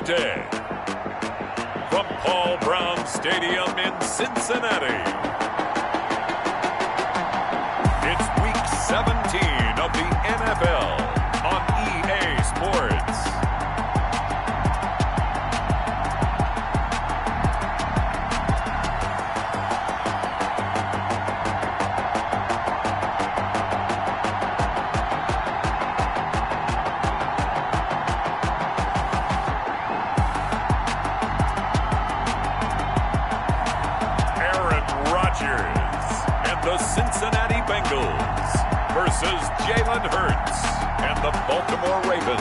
today. From Paul Brown Stadium in Cincinnati, it's Week 17 of the NFL on EA Sports. The Cincinnati Bengals versus Jalen Hurts and the Baltimore Ravens.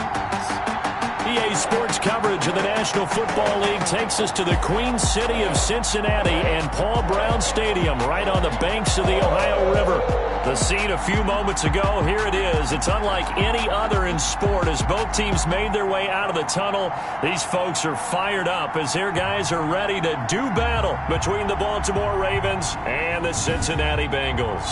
EA Sports coverage of the National Football League takes us to the Queen City of Cincinnati and Paul Brown Stadium right on the banks of the Ohio River. The scene a few moments ago, here it is. It's unlike any other in sport as both teams made their way out of the tunnel. These folks are fired up as their guys are ready to do battle between the Baltimore Ravens and the Cincinnati Bengals.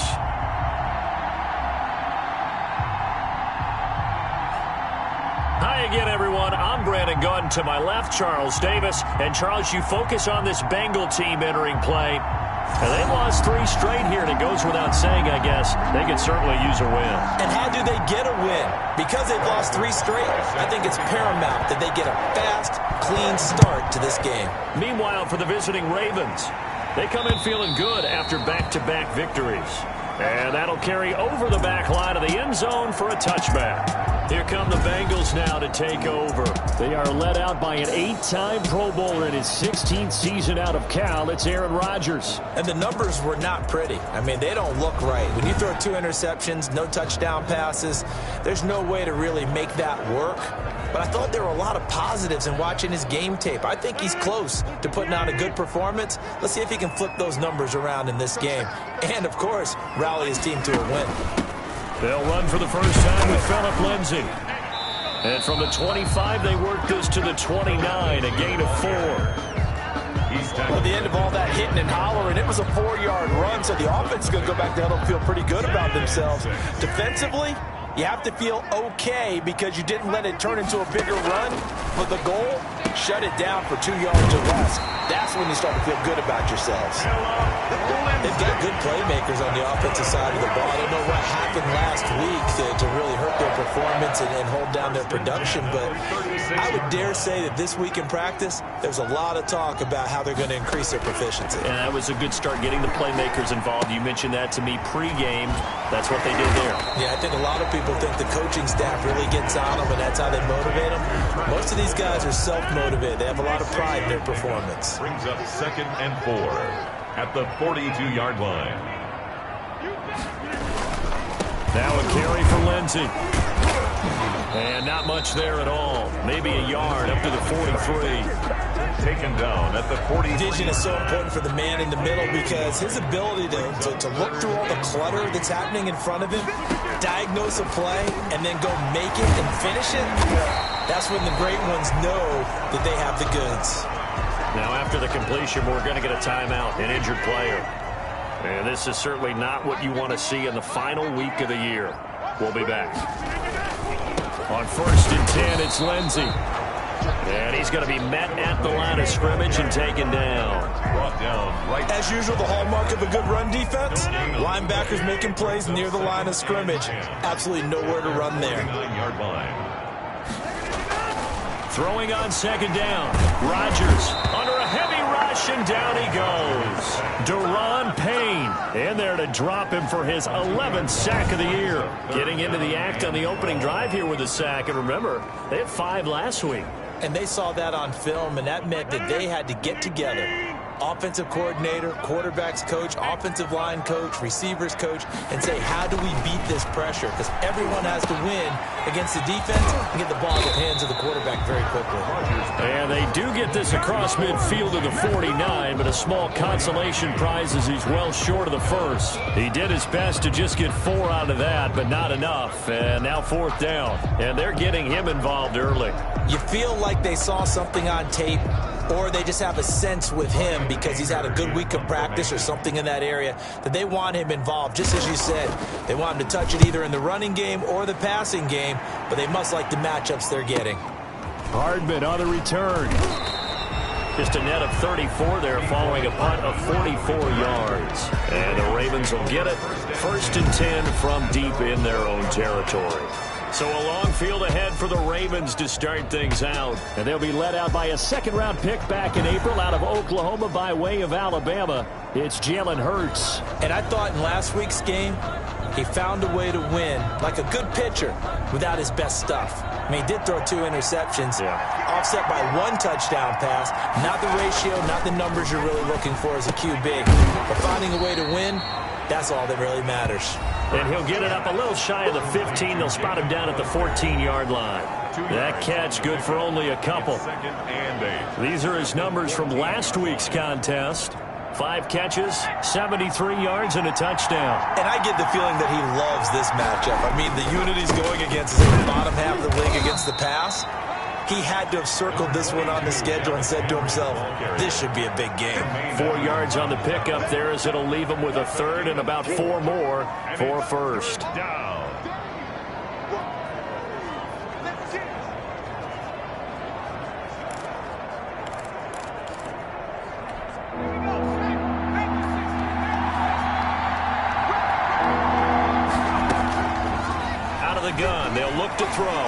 Hi again, everyone. I'm Brandon Gunn. To my left, Charles Davis. And, Charles, you focus on this Bengal team entering play. And they've lost 3 straight here, and it goes without saying, I guess, they could certainly use a win. And how do they get a win? Because they've lost 3 straight, I think it's paramount that they get a fast, clean start to this game. Meanwhile, for the visiting Ravens, they come in feeling good after back-to-back victories. And that'll carry over the back line of the end zone for a touchback. Here come the Bengals now to take over. They are led out by an 8-time Pro Bowler in his 16th season out of Cal. It's Aaron Rodgers. And the numbers were not pretty. I mean, they don't look right. When you throw 2 interceptions, no touchdown passes, there's no way to really make that work. But I thought there were a lot of positives in watching his game tape. I think he's close to putting out a good performance. Let's see if he can flip those numbers around in this game. And, of course, rally his team to a win. They'll run for the first time with Phillip Lindsay. And from the 25, they work this to the 29, a gain of 4. Well, at the end of all that hitting and hollering, it was a 4-yard run, so the offense is going to go back down and feel pretty good about themselves. Defensively, you have to feel okay because you didn't let it turn into a bigger run. But the goal, shut it down for 2 yards or less. That's when you start to feel good about yourselves. They've got good playmakers on the offensive side of the ball. I don't know what happened last week to really hurt their performance and hold down their production, but I would dare say that this week in practice, there's a lot of talk about how they're going to increase their proficiency. And that was a good start getting the playmakers involved. You mentioned that to me pregame. That's what they did there. Yeah, I think a lot of people think the coaching staff really gets on them, and that's how they motivate them. Most of these guys are self-motivated. They have a lot of pride in their performance. Brings up 2nd and 4 at the 42-yard line. Now a carry for Lindsay. And not much there at all. Maybe a yard up to the 43. Taken down at the 43. Vision is so important for the man in the middle because his ability to look through all the clutter that's happening in front of him, diagnose a play, and then go make it and finish it, that's when the great ones know that they have the goods. Now after the completion, we're going to get a timeout, an injured player. And this is certainly not what you want to see in the final week of the year. We'll be back. On 1st and 10, it's Lindsay. And he's going to be met at the line of scrimmage and taken down. Brought down right. As usual, the hallmark of a good run defense, linebackers making plays near the line of scrimmage. Absolutely nowhere to run there. 9-yard line. Throwing on 2nd down. Rodgers under a heavy rush, and down he goes. Daron Payne in there to drop him for his 11th sack of the year. Getting into the act on the opening drive here with a sack. And remember, they had 5 last week. And they saw that on film, and that meant that they had to get together. Offensive coordinator, quarterbacks coach, offensive line coach, receivers coach, and say, how do we beat this pressure? Because everyone has to win against the defense and get the ball in the hands of the quarterback very quickly. And they do get this across midfield to the 49, but a small consolation prize as he's well short of the first. He did his best to just get 4 out of that, but not enough. And now 4th down, and they're getting him involved early. You feel like they saw something on tape, or they just have a sense with him because he's had a good week of practice or something in that area that they want him involved. Just as you said, they want him to touch it either in the running game or the passing game, but they must like the matchups they're getting. Hardman on the return. Just a net of 34 there following a punt of 44 yards. And the Ravens will get it. 1st and 10 from deep in their own territory. So a long field ahead for the Ravens to start things out. And they'll be led out by a second-round pick back in April out of Oklahoma by way of Alabama. It's Jalen Hurts. And I thought in last week's game, he found a way to win like a good pitcher without his best stuff. I mean, he did throw 2 interceptions, offset by 1 touchdown pass. Not the ratio, not the numbers you're really looking for as a QB. But finding a way to win, that's all that really matters. And he'll get it up a little shy of the 15. They'll spot him down at the 14-yard line. That catch good for only a couple. These are his numbers from last week's contest. 5 catches, 73 yards, and a touchdown. And I get the feeling that he loves this matchup. I mean, the unit he's going against is in the bottom half of the league against the pass. He had to have circled this one on the schedule and said to himself, this should be a big game. 4 yards on the pickup there as it'll leave him with a 3rd and about 4 more for a 1st. The gun. They'll look to throw.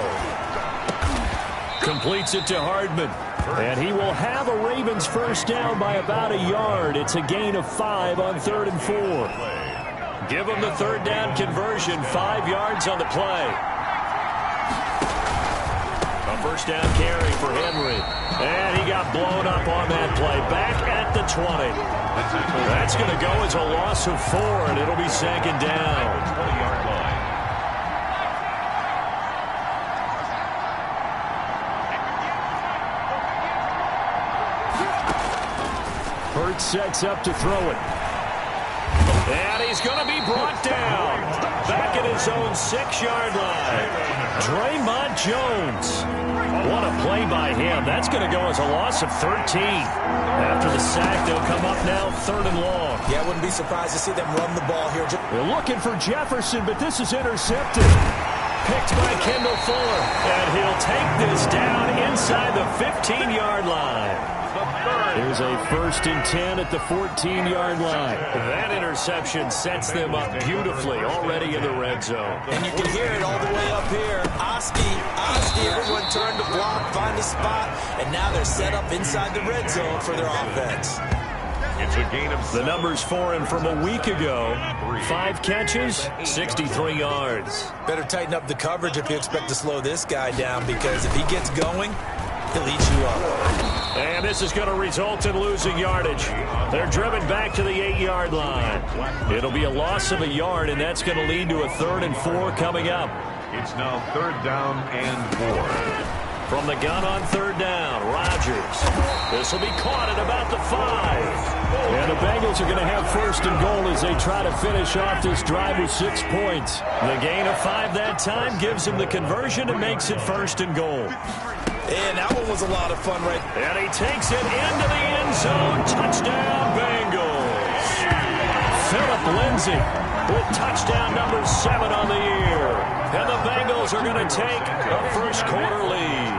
Completes it to Hardman. And he will have a Ravens 1st down by about a yard. It's a gain of 5 on 3rd and 4. Give him the 3rd down conversion. 5 yards on the play. A 1st down carry for Henry. And he got blown up on that play. Back at the 20. That's going to go as a loss of 4, and it'll be 2nd down. 20-yard line. Hurts sets up to throw it. And he's going to be brought down. Back at his own 6-yard line. Draymond Jones. What a play by him. That's going to go as a loss of 13. After the sack, they'll come up now 3rd and long. Yeah, I wouldn't be surprised to see them run the ball here. They're looking for Jefferson, but this is intercepted. Picked by Kendall Fuller. And he'll take this down inside the 15-yard line. Here's a 1st and 10 at the 14-yard line. That interception sets them up beautifully already in the red zone. And you can hear it all the way up here. Oski, everyone turned to block, find a spot, and now they're set up inside the red zone for their offense. It's a gain of the numbers for him from a week ago. 5 catches, 63 yards. Better tighten up the coverage if you expect to slow this guy down, because if he gets going, he'll eat you up. And this is going to result in losing yardage. They're driven back to the 8-yard line. It'll be a loss of a yard, and that's going to lead to a 3rd and 4 coming up. It's now 3rd down and 4. From the gun on 3rd down, Rodgers. This will be caught at about the 5. And the Bengals are going to have 1st and goal as they try to finish off this drive with 6 points. The gain of 5 that time gives them the conversion and makes it 1st and goal. And that one was a lot of fun, right? And he takes it into the end zone. Touchdown, Bengals. Phillip Lindsay with touchdown number 7 on the year. And the Bengals are going to take a 1st quarter lead.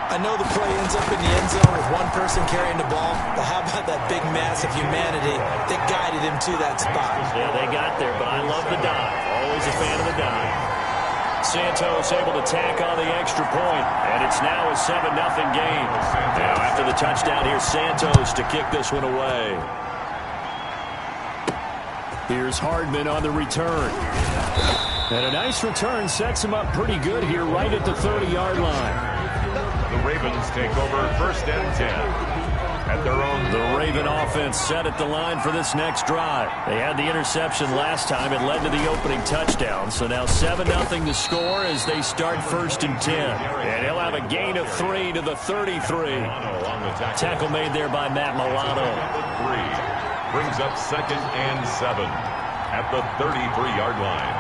I know the play ends up in the end zone with one person carrying the ball, but how about that big mass of humanity that guided him to that spot? Yeah, they got there, but I love the dive. Always a fan of the dive. Santos able to tack on the extra point, and it's now a 7-0 game. Now after the touchdown, here's Santos to kick this one away. Here's Hardman on the return. And a nice return sets him up pretty good here right at the 30-yard line. The Ravens take over 1st and 10. At their own. The Raven offense set at the line for this next drive. They had the interception last time. It led to the opening touchdown. So now 7-0 to score as they start 1st and 10. And he'll have a gain of 3 to the 33. Tackle made there by Matt Milano. 3 brings up 2nd and 7 at the 33-yard line.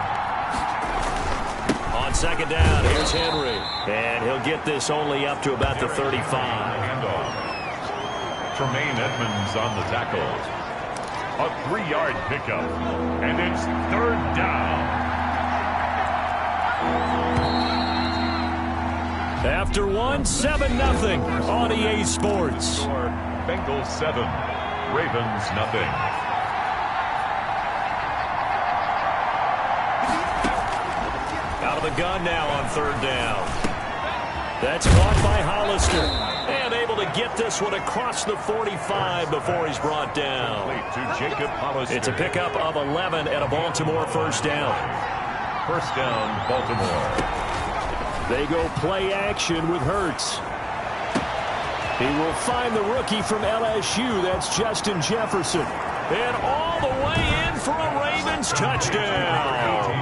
On 2nd down, here's Henry. And he'll get this only up to about the 35. Tremaine Edmonds on the tackle. A 3-yard pickup, and it's 3rd down. after one, 7-0 on EA Sports. Bengals 7, Ravens 0. Out of the gun now on 3rd down. That's caught by Hollister. And able to get this one across the 45 before he's brought down. It's a pickup of 11 and a Baltimore 1st down. 1st down, Baltimore. They go play action with Hurts. He will find the rookie from LSU. That's Justin Jefferson. And all the way in for a Ravens touchdown.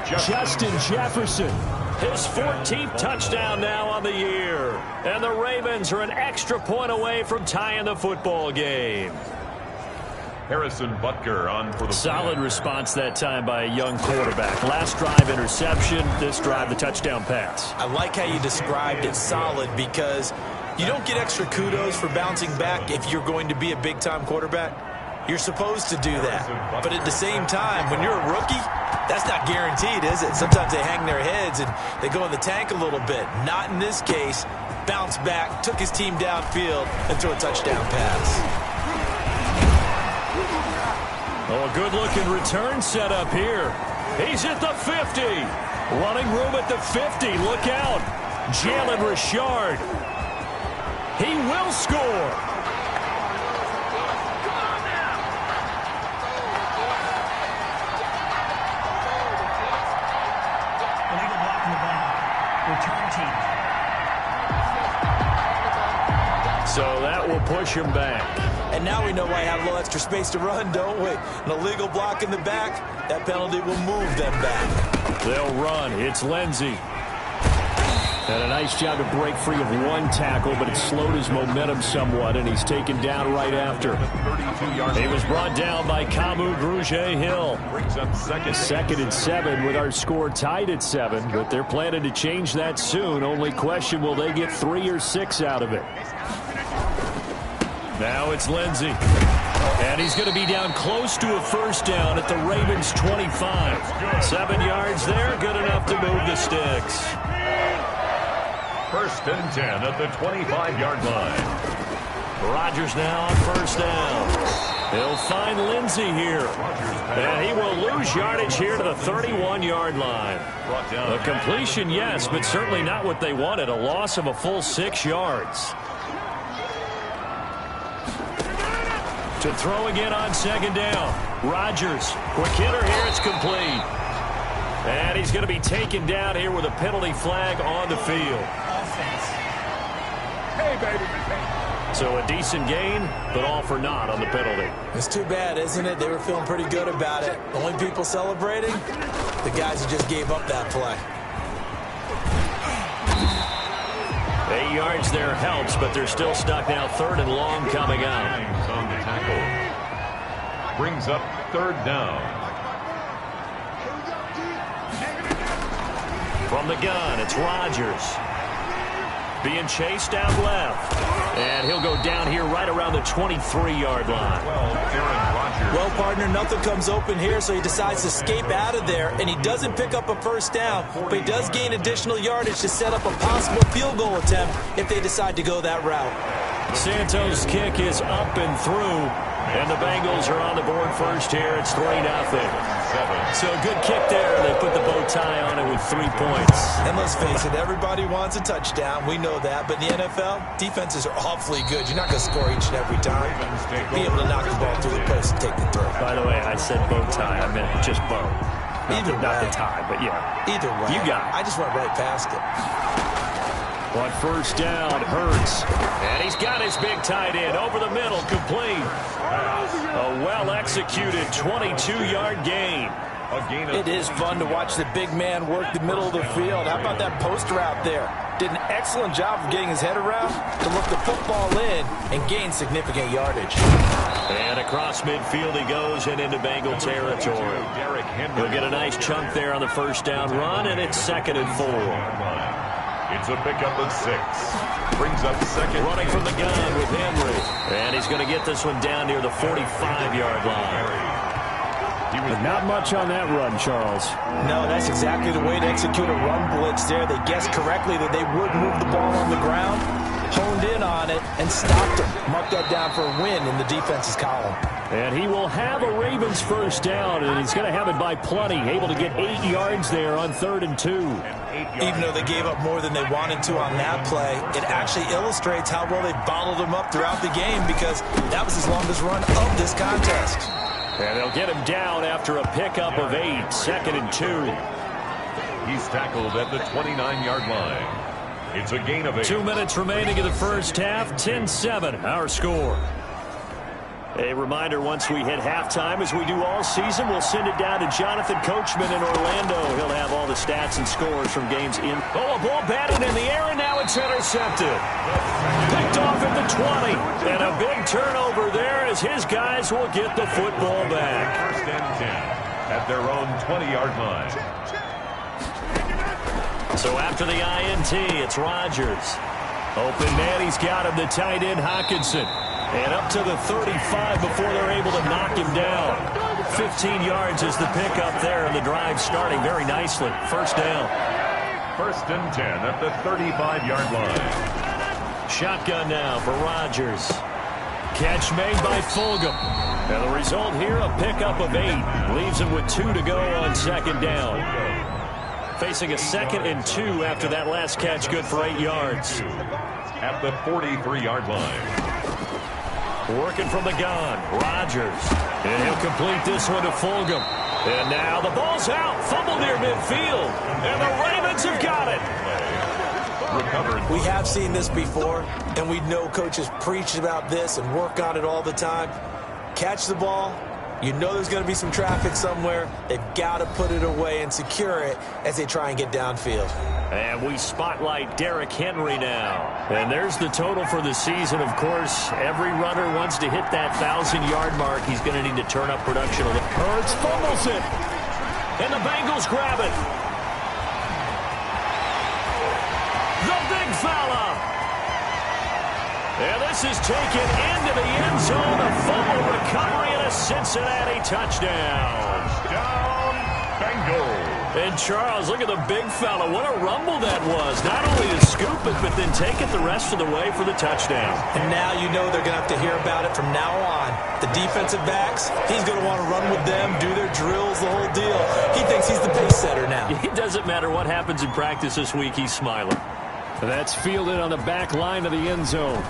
Justin Jefferson. His 14th touchdown now on the year. And the Ravens are an extra point away from tying the football game. Harrison Butker on for the solid response that time by a young quarterback. Last drive interception, this drive the touchdown pass. I like how you described it solid because you don't get extra kudos for bouncing back if you're going to be a big-time quarterback. You're supposed to do that. But at the same time, when you're a rookie, that's not guaranteed, is it? Sometimes they hang their heads and they go in the tank a little bit. Not in this case. Bounced back, took his team downfield, and threw a touchdown pass. Oh, a good-looking return set up here. He's at the 50. Running room at the 50. Look out. Jalen Richard. He will score. Illegal block in the back. Return team. So that will push him back. And now we know why I have a little extra space to run, don't we? An illegal block in the back, that penalty will move them back. They'll run. It's Lindsey. And a nice job to break free of one tackle, but it slowed his momentum somewhat, and he's taken down right after. He was brought down by Kamu Grugier-Hill. 2nd and 7 with our score tied at 7, but they're planning to change that soon. Only question, will they get 3 or 6 out of it? Now it's Lindsey. And he's going to be down close to a 1st down at the Ravens' 25. 7 yards there, good enough to move the sticks. 1st and 10 at the 25-yard line. Rodgers now on 1st down. He'll find Lindsey here. And he will lose yardage here to the 31-yard line. A completion, yes, but certainly not what they wanted. A loss of a full 6 yards. To throw again on 2nd down. Rodgers, quick hitter here, it's complete. And he's going to be taken down here with a penalty flag on the field. Hey, baby. So a decent gain, but all for naught on the penalty. It's too bad, isn't it? They were feeling pretty good about it. The only people celebrating, the guys who just gave up that play. 8 yards there helps, but they're still stuck now. 3rd and long coming up. On the tackle. Brings up 3rd down. From the gun, it's Rodgers. Being chased down left. And he'll go down here right around the 23-yard line. Well, partner, nothing comes open here, so he decides to escape out of there, and he doesn't pick up a 1st down, but he does gain additional yardage to set up a possible field goal attempt if they decide to go that route. Santos' kick is up and through, and the Bengals are on the board first here. It's 3-0. So a good kick there. They put the bow tie on it with 3 points. And let's face it, everybody wants a touchdown. We know that. But in the NFL, defenses are awfully good. You're not going to score each and every time. Be able to knock the ball through the post and take the throw. By the way, I said bow tie. I meant just bow. Either way. Not the tie, but yeah. Either way. You got it. I just went right past it. On 1st down, Hurts. And he's got his big tight end over the middle, complete. A well-executed 22-yard gain. It is fun to watch the big man work the middle of the field. How about that post route there? Did an excellent job of getting his head around to look the football in and gain significant yardage. And across midfield he goes and into Bengal territory. He'll get a nice chunk there on the 1st down run, and it's 2nd and 4. It's a pickup of 6. Brings up 2nd. Running from the gun with Henry. And he's going to get this one down near the 45-yard line. But not much on that run, Charles. No, that's exactly the way to execute a run blitz there. They guessed correctly that they would move the ball on the ground, honed in on it, and stopped him. Marked that down for a win in the defense's column. And he will have a Ravens first down, and he's going to have it by plenty. Able to get 8 yards there on 3rd and 2. Even though they gave up more than they wanted to on that play, it actually illustrates how well they bottled him up throughout the game, because that was his longest run of this contest. And they'll get him down after a pickup of 8, 2nd and 2. He's tackled at the 29-yard line. It's a gain of 8. 2 minutes remaining in the first half. 10-7, our score. A reminder, once we hit halftime, as we do all season, we'll send it down to Jonathan Coachman in Orlando. He'll have all the stats and scores from games in. Oh, a ball batted in the air, and now it's intercepted. Picked off at the 20. And a big turnover there as his guys will get the football back. 1st and 10 at their own 20-yard line. So after the INT, it's Rodgers. Open man, he's got him, the tight end Hockenson. And up to the 35 before they're able to knock him down. 15 yards is the pickup there, and the drive starting very nicely. First down. 1st and 10 at the 35-yard line. Shotgun now for Rodgers. Catch made by Fulgham. And the result here, a pickup of 8. Leaves him with 2 to go on 2nd down. Facing a 2nd and 2 after that last catch, good for 8 yards. At the 43-yard line. Working from the gun, Rodgers. And he'll complete this one to Fulgham. And now the ball's out. Fumble near midfield. And the Ravens have got it. Recovered. We have seen this before, and we know coaches preach about this and work on it all the time. Catch the ball. You know there's going to be some traffic somewhere. They've got to put it away and secure it as they try and get downfield. And we spotlight Derrick Henry now. And there's the total for the season. Of course, every runner wants to hit that 1,000-yard mark. He's going to need to turn up production a little. Hurts fumbles it. And the Bengals grab it. The big fella. And this is taken into the end zone. A fumble recovery and a Cincinnati touchdown. Touchdown, Bengals. And Charles, look at the big fella. What a rumble that was. Not only to scoop it, but then take it the rest of the way for the touchdown. And now you know they're going to have to hear about it from now on. The defensive backs, he's going to want to run with them, do their drills, the whole deal. He thinks he's the pace setter now. It doesn't matter what happens in practice this week, he's smiling. That's fielded on the back line of the end zone.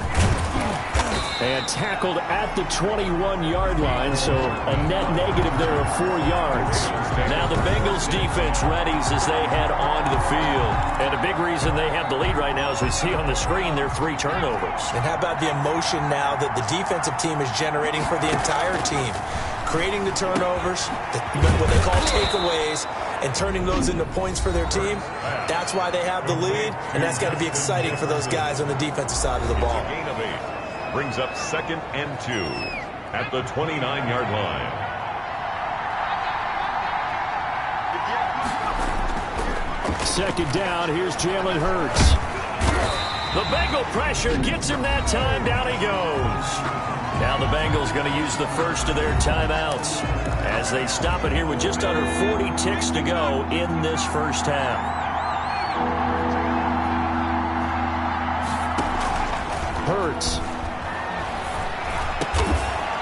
And tackled at the 21-yard line, so a net negative there of 4 yards. Now the Bengals defense readies as they head onto the field. And a big reason they have the lead right now, as we see on the screen, their 3 turnovers. And how about the emotion now that the defensive team is generating for the entire team? Creating the turnovers, what they call takeaways, and turning those into points for their team. That's why they have the lead, and that's got to be exciting for those guys on the defensive side of the ball. Gain of 8. Brings up 2nd and 2 at the 29-yard line. Second down, here's Jalen Hurts. The Bengal pressure gets him that time, down he goes. Now the Bengals going to use the first of their timeouts as they stop it here with just under 40 ticks to go in this first half. Hurts.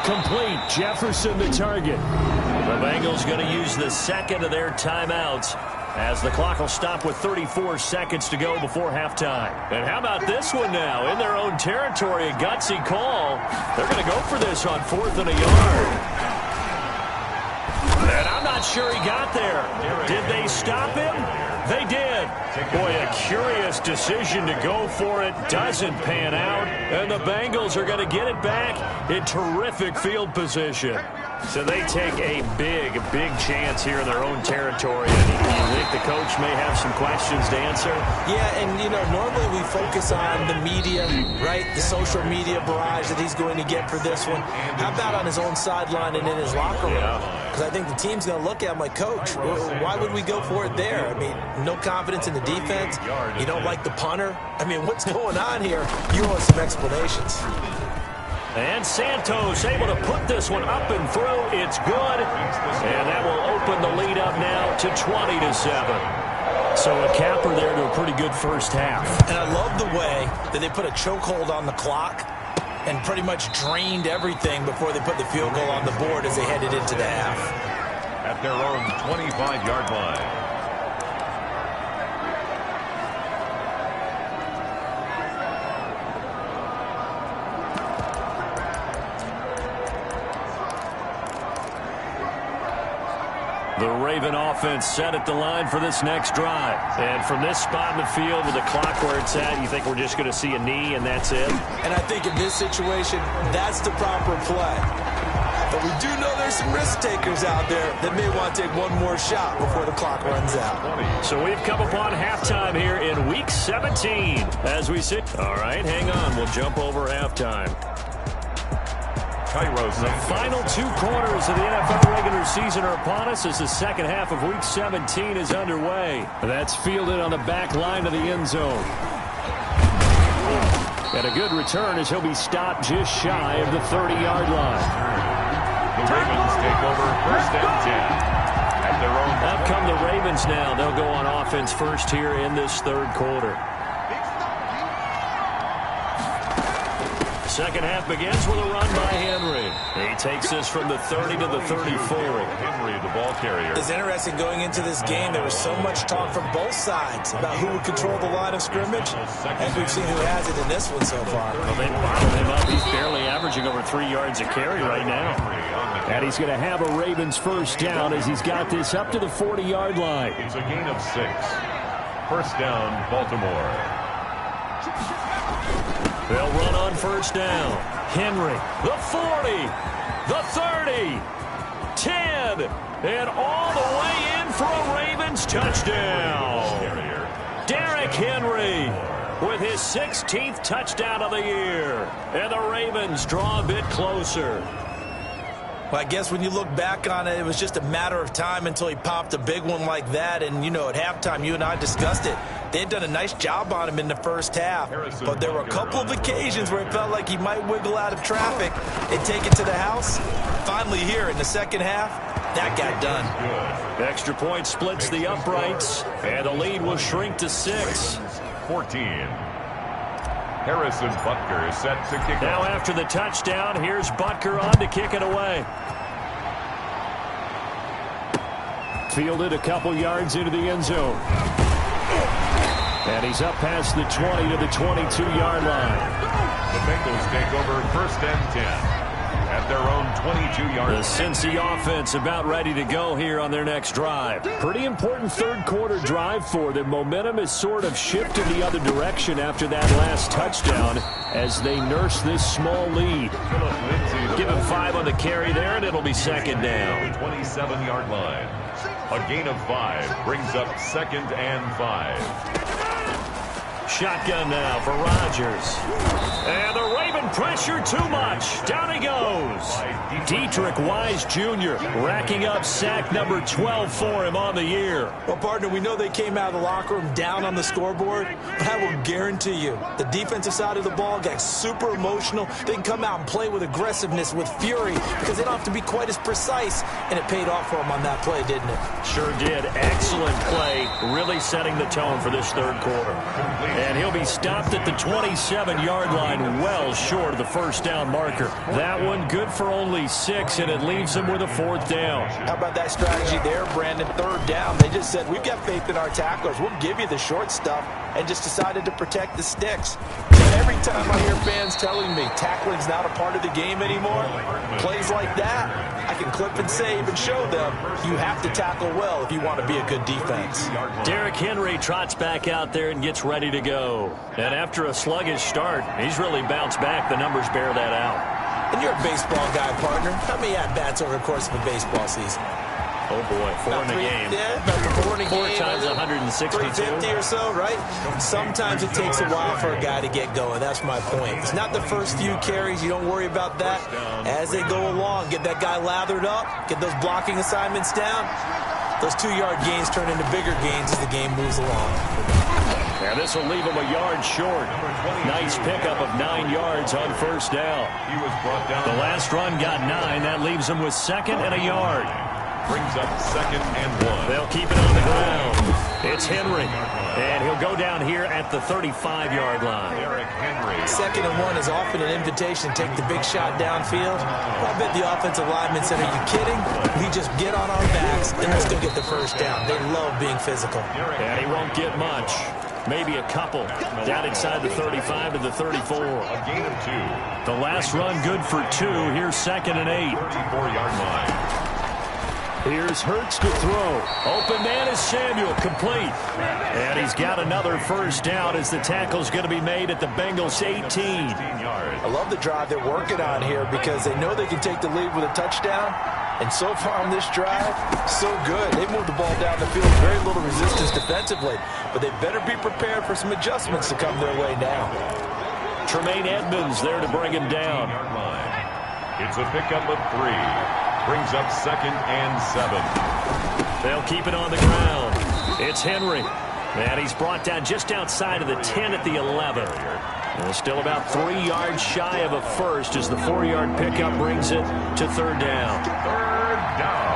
Complete. Jefferson the target. The Bengals going to use the second of their timeouts as the clock will stop with 34 seconds to go before halftime. And how about this one now? In their own territory, a gutsy call. They're going to go for this on 4th and a yard. And I'm not sure he got there. Did they stop him? They did. Boy, a curious decision to go for it. Doesn't pan out. And the Bengals are going to get it back in terrific field position. So they take a big chance here in their own territory. And you think the coach may have some questions to answer? Yeah, and, you know, normally we focus on the media, right? The social media barrage that he's going to get for this one. How about on his own sideline and in his locker room? Because I think the team's going to look at him like, Coach, why would we go for it there? I mean, no confidence in the defense. You don't like the punter. I mean, what's going on here? You owe us some explanations. And Santos able to put this one up and through. It's good. And that will open the lead up now to 20-7. So a capper there to a pretty good first half. And I love the way that they put a chokehold on the clock and pretty much drained everything before they put the field goal on the board as they headed into the half. At their own 25-yard line. The Raven offense set at the line for this next drive. And from this spot in the field with the clock where it's at, you think we're just going to see a knee and that's it? And I think in this situation, that's the proper play. But we do know there's some risk takers out there that may want to take one more shot before the clock runs out. So we've come upon halftime here in Week 17 as we sit. All right, hang on. We'll jump over halftime. The final 2 quarters of the NFL regular season are upon us as the second half of Week 17 is underway. That's fielded on the back line of the end zone. And a good return as he'll be stopped just shy of the 30-yard line. The Ravens take over first and 10 at their own. Up come the Ravens now. They'll go on offense first here in this third quarter. Second half begins with a run by Henry. He takes this from the 30 to the 34. Henry, the ball carrier. It's interesting going into this game. There was so much talk from both sides about who would control the line of scrimmage. And we've seen who has it in this one so far. Well, they bottled him up. He's barely averaging over 3 yards a carry right now. And he's going to have a Ravens first down as he's got this up to the 40-yard line. It's a gain of 6. First down, Baltimore. They'll run on first down. Henry, the 40, the 30, 10, and all the way in for a Ravens touchdown. Derrick Henry with his 16th touchdown of the year. And the Ravens draw a bit closer. Well, I guess when you look back on it, it was just a matter of time until he popped a big one like that. And, you know, at halftime, you and I discussed it. They had done a nice job on him in the first half. But there were a couple of occasions where it felt like he might wiggle out of traffic and take it to the house. Finally here in the second half, that got done. Extra point splits the uprights, and the lead will shrink to 6. 14. Harrison Butker is set to kick now off. After the touchdown, here's Butker on to kick it away. Fielded a couple yards into the end zone. And he's up past the 20 to the 22-yard line. The Bengals take over first and 10 at their own 22-yard line. The Cincy offense about ready to go here on their next drive. Pretty important third quarter drive for them. Momentum has sort of shifted the other direction after that last touchdown as they nurse this small lead. Give him 5 on the carry there, and it'll be second down. 27-yard line. A gain of 5 brings up second and 5. Shotgun now for Rodgers. And the Raven pressure too much. Down he goes. Dietrich Wise Jr. racking up sack number 12 for him on the year. Well, partner, we know they came out of the locker room down on the scoreboard, but I will guarantee you the defensive side of the ball got super emotional. They can come out and play with aggressiveness, with fury, because they don't have to be quite as precise, and it paid off for them on that play, didn't it? Sure did. Excellent play, really setting the tone for this third quarter. And he'll be stopped at the 27-yard line, well short of the first down marker. That one good for only 6, and it leaves him with a 4th down. How about that strategy there, Brandon? Third down. They just said, we've got faith in our tacklers. We'll give you the short stuff, and just decided to protect the sticks. Every time I hear fans telling me tackling's not a part of the game anymore, plays like that, I can clip and save and show them you have to tackle well if you want to be a good defense. Derrick Henry trots back out there and gets ready to go. And after a sluggish start, he's really bounced back. The numbers bear that out. And you're a baseball guy, partner. How many at-bats over the course of a baseball season? Oh, boy, 4 in a game. Yeah, about 4 in a game. 4 times 162. 350 or so, right? Sometimes it takes a while for a guy to get going. That's my point. It's not the first few carries. You don't worry about that. As they go along, get that guy lathered up, get those blocking assignments down. Those 2-yard gains turn into bigger gains as the game moves along. And this will leave him a yard short. Nice pickup of 9 yards on first down. He was brought down. The last run got 9. That leaves him with 2nd and a yard. Brings up 2nd and 1. They'll keep it on the ground. It's Henry. And he'll go down here at the 35-yard line. Derrick Henry. 2nd and 1 is often an invitation to take the big shot downfield. I bet the offensive lineman said, are you kidding? We just get on our backs and let's go get the first down. They love being physical. And he won't get much. Maybe a couple. Down inside the 35 to the 34. A gain of 2. The last run good for 2. Here's 2nd and 8. 34-yard line. Here's Hurts to throw. Open man is Samuel, complete. And he's got another first down as the tackle's going to be made at the Bengals 18. I love the drive they're working on here because they know they can take the lead with a touchdown. And so far on this drive, so good. They moved the ball down the field, very little resistance defensively. But they better be prepared for some adjustments to come their way now. Tremaine Edmonds there to bring him down. It's a pickup of 3. Brings up 2nd and 7. They'll keep it on the ground. It's Henry. And he's brought down just outside of the 10 at the 11. And still about 3 yards shy of a first as the 4-yard pickup brings it to 3rd down. 3rd down.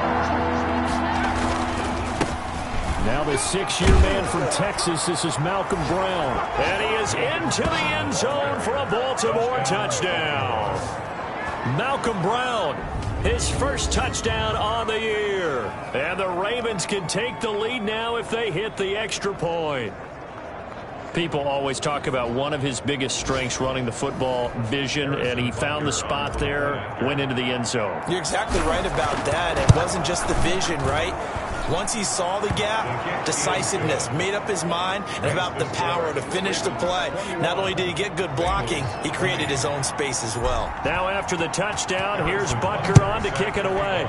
Now the 6-year man from Texas, this is Malcolm Brown. And he is into the end zone for a Baltimore touchdown. Malcolm Brown, his first touchdown on the year. And the Ravens can take the lead now if they hit the extra point. People always talk about one of his biggest strengths, running the football, vision, and he found the spot there, went into the end zone. You're exactly right about that. It wasn't just the vision, right? Once he saw the gap, decisiveness, made up his mind, and about the power to finish the play. Not only did he get good blocking, he created his own space as well. Now after the touchdown, here's Butker on to kick it away.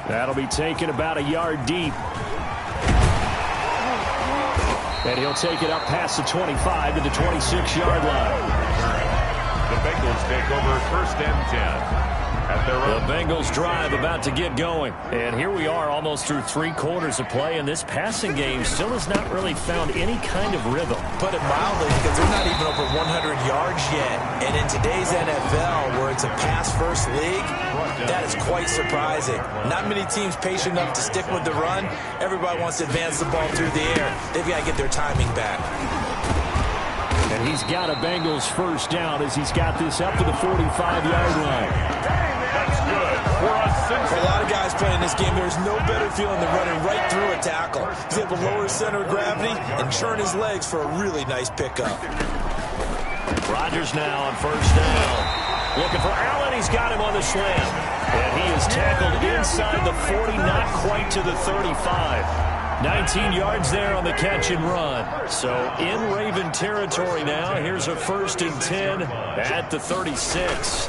That'll be taken about a yard deep. And he'll take it up past the 25 to the 26-yard line. The Bengals take over 1st and 10. The Bengals drive about to get going. And here we are almost through 3 quarters of play, and this passing game still has not really found any kind of rhythm. Put it mildly, because they're not even over 100 yards yet. And in today's NFL, where it's a pass-first league, that is quite surprising. Not many teams patient enough to stick with the run. Everybody wants to advance the ball through the air. They've got to get their timing back. And he's got a Bengals first down as he's got this up to the 45-yard line. That's good for For a lot of guys playing this game, there's no better feeling than running right through a tackle. He's able to lower his center of gravity and churn his legs for a really nice pickup. Rodgers now on first down. Looking for Allen. He's got him on the slam. And he is tackled inside the 40, not quite to the 35. 19 yards there on the catch and run. So in Raven territory now. Here's a 1st and 10 at the 36.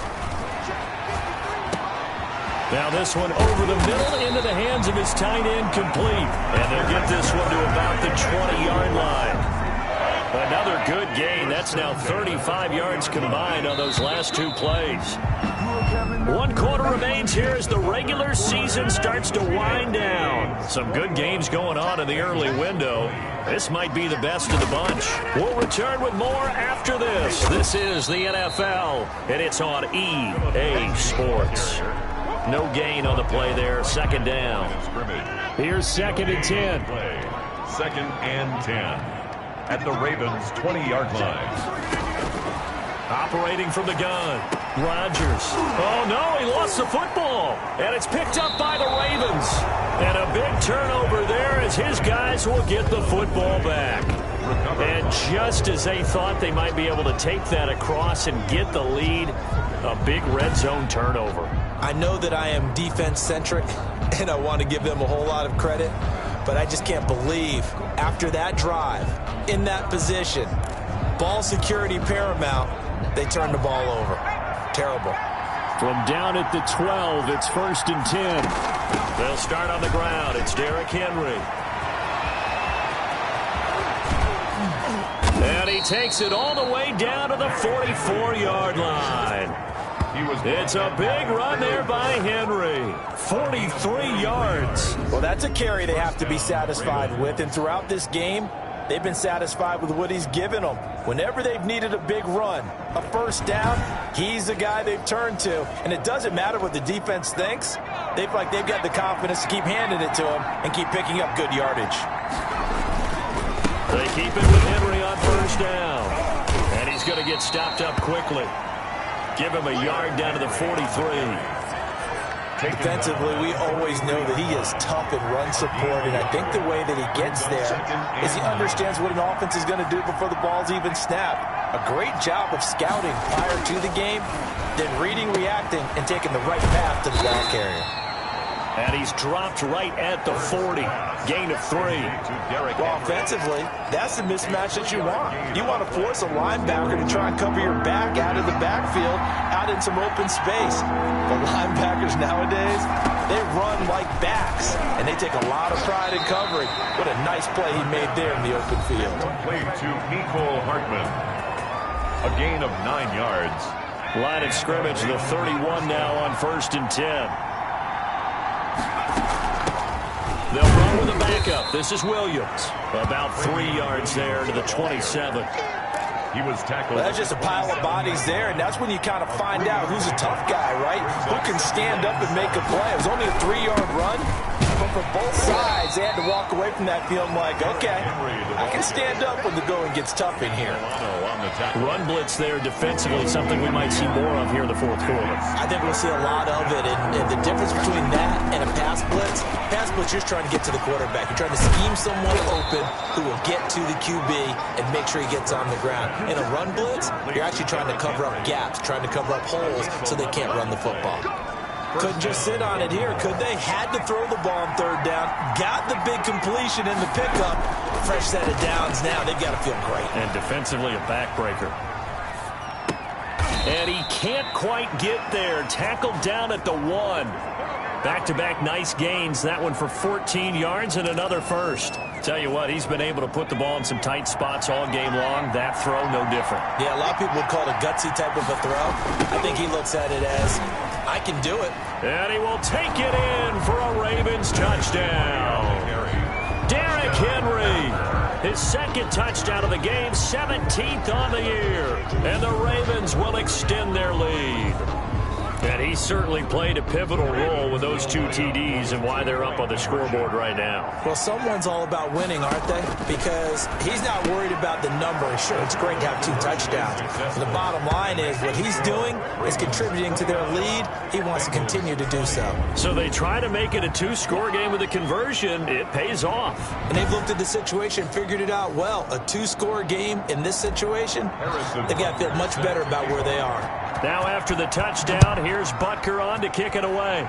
Now this one over the middle into the hands of his tight end, complete. And they'll get this one to about the 20-yard line. Another good gain. That's now 35 yards combined on those last 2 plays. 1 quarter remains here as the regular season starts to wind down. Some good games going on in the early window. This might be the best of the bunch. We'll return with more after this. This is the NFL, and it's on EA Sports. No gain on the play there. 2nd down. Here's 2nd and 10. 2nd and 10. At the Ravens' 20-yard line. Operating from the gun. Rodgers. Oh, no, he lost the football. And it's picked up by the Ravens. And a big turnover there as his guys will get the football back. And just as they thought they might be able to take that across and get the lead, a big red zone turnover. I know that I am defense-centric, and I want to give them a whole lot of credit, but I just can't believe after that drive, in that position, ball security paramount, they turned the ball over. Terrible. From down at the 12, it's 1st and 10. They'll start on the ground. It's Derrick Henry. And he takes it all the way down to the 44-yard line. It's a big run there by Henry. 43 yards. Well, that's a carry they have to be satisfied with, and throughout this game, they've been satisfied with what he's given them. Whenever they've needed a big run, a first down, he's the guy they've turned to. And it doesn't matter what the defense thinks. They feel like they've got the confidence to keep handing it to him and keep picking up good yardage. They keep it with Henry on first down. And he's going to get stopped up quickly. Give him a yard down to the 43. Defensively, we always know that he is tough in run support, and I think the way that he gets there is he understands what an offense is going to do before the ball's even snapped. A great job of scouting prior to the game, then reading, reacting, and taking the right path to the ball carrier. And he's dropped right at the 40. Gain of 3. Well, offensively, that's the mismatch that you want. You want to force a linebacker to try and cover your back out of the backfield, out in some open space. The linebackers nowadays, they run like backs, and they take a lot of pride in covering. What a nice play he made there in the open field. Play to Nicole Hartman. A gain of 9 yards. Line of scrimmage, the 31 now on 1st and 10. They'll run with a backup. This is Williams. About 3 yards there to the 27. He was tackled. Well, that's just a pile of bodies there, and that's when you kind of find out who's a tough guy, right? Who can stand up and make a play. It was only a 3-yard run, but for both sides, they had to walk away from that feeling like, okay, I can stand up when the going gets tough in here. Run blitz there defensively, something we might see more of here in the 4th quarter. I think we'll see a lot of it, and the difference between that and a pass blitz, you're just trying to get to the quarterback. You're trying to scheme someone open who will get to the QB and make sure he gets on the ground. In a run blitz, you're actually trying to cover up gaps, trying to cover up holes so they can't run the football. Couldn't just sit on it here, could they? Had to throw the ball on 3rd down, got the big completion in the pickup. Fresh set of downs now. They've got to feel great. And defensively, a backbreaker. And he can't quite get there. Tackled down at the 1. Back-to-back nice gains. That one for 14 yards and another first. Tell you what, he's been able to put the ball in some tight spots all game long. That throw, no different. Yeah, a lot of people would call it a gutsy type of a throw. I think he looks at it as, I can do it. And he will take it in for a Ravens touchdown. Derrick Henry, his 2nd touchdown of the game, 17th on the year. And the Ravens will extend their lead. And he certainly played a pivotal role with those 2 TDs and why they're up on the scoreboard right now. Well, someone's all about winning, aren't they? Because he's not worried about the number. Sure, it's great to have 2 touchdowns. But the bottom line is what he's doing is contributing to their lead. He wants to continue to do so. So they try to make it a 2-score game with a conversion. It pays off. And they've looked at the situation, figured it out well. A 2-score game in this situation, they've got to feel much better about where they are. Now after the touchdown, here's Butker on to kick it away.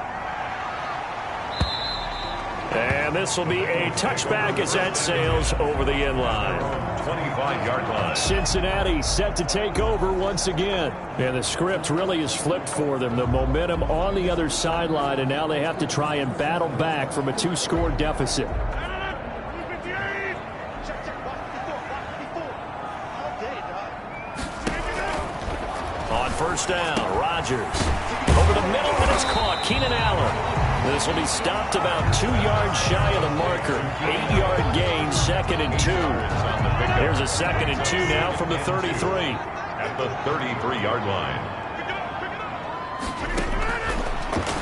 And this will be a touchback as that sails over the end line. 25-yard line. Cincinnati set to take over once again. And the script really is flipped for them. The momentum on the other sideline, and now they have to try and battle back from a 2-score deficit. On first down, Rodgers. Over the middle, and it's caught. Keenan Allen. This will be stopped about 2 yards shy of the marker. 8-yard gain, 2nd and 2. Here's a 2nd and 2 now from the 33. At the 33-yard line.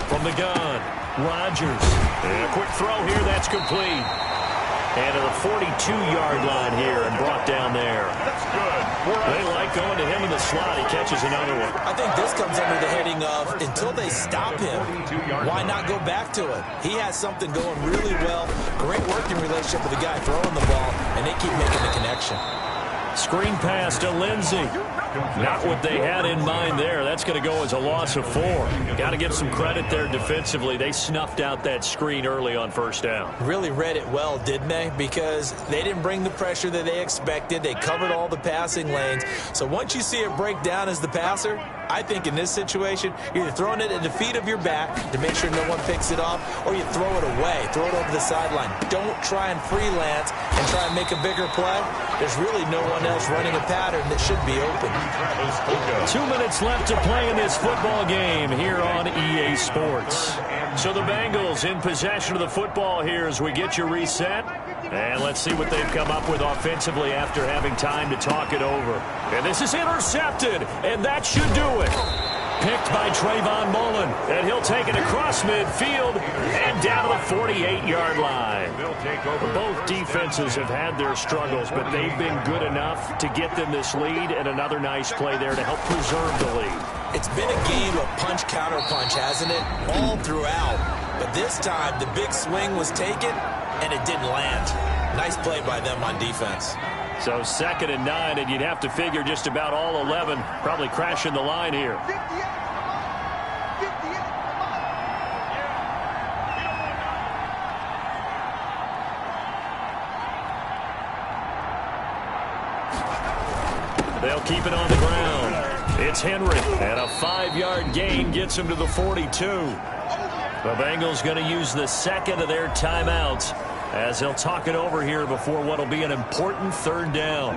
From the gun, Rodgers. And a quick throw here, that's complete. And to the 42-yard line here and brought down there. That's good. They like going to him in the slot. He catches another one. I think this comes under the heading of until they stop him, why not go back to it? He has something going really well. Great working relationship with the guy throwing the ball, and they keep making the connection. Screen pass to Lindsey. Not what they had in mind there. That's going to go as a loss of 4. Got to give some credit there defensively. They snuffed out that screen early on first down. Really read it well, didn't they? Because they didn't bring the pressure that they expected. They covered all the passing lanes. So once you see it break down as the passer, I think in this situation, you're either throwing it at the feet of your back to make sure no one picks it off, or you throw it away, throw it over the sideline. Don't try and freelance and try and make a bigger play. There's really no one else running a pattern that should be open. 2 minutes left to play in this football game here on EA Sports. So the Bengals in possession of the football here as we get you reset. And let's see what they've come up with offensively after having time to talk it over. And this is intercepted, and that should do it. Picked by Trayvon Mullen, and he'll take it across midfield and down to the 48-yard line. Both defenses have had their struggles, but they've been good enough to get them this lead, and another nice play there to help preserve the lead. It's been a game of punch-counter-punch, hasn't it? All throughout. But this time, the big swing was taken, and it didn't land. Nice play by them on defense. So 2nd and 9, and you'd have to figure just about all 11 probably crashing the line here. They'll keep it on the ground. It's Henry, and a 5-yard gain gets him to the 42. The Bengals going to use the second of their timeouts as they'll talk it over here before what will be an important 3rd down.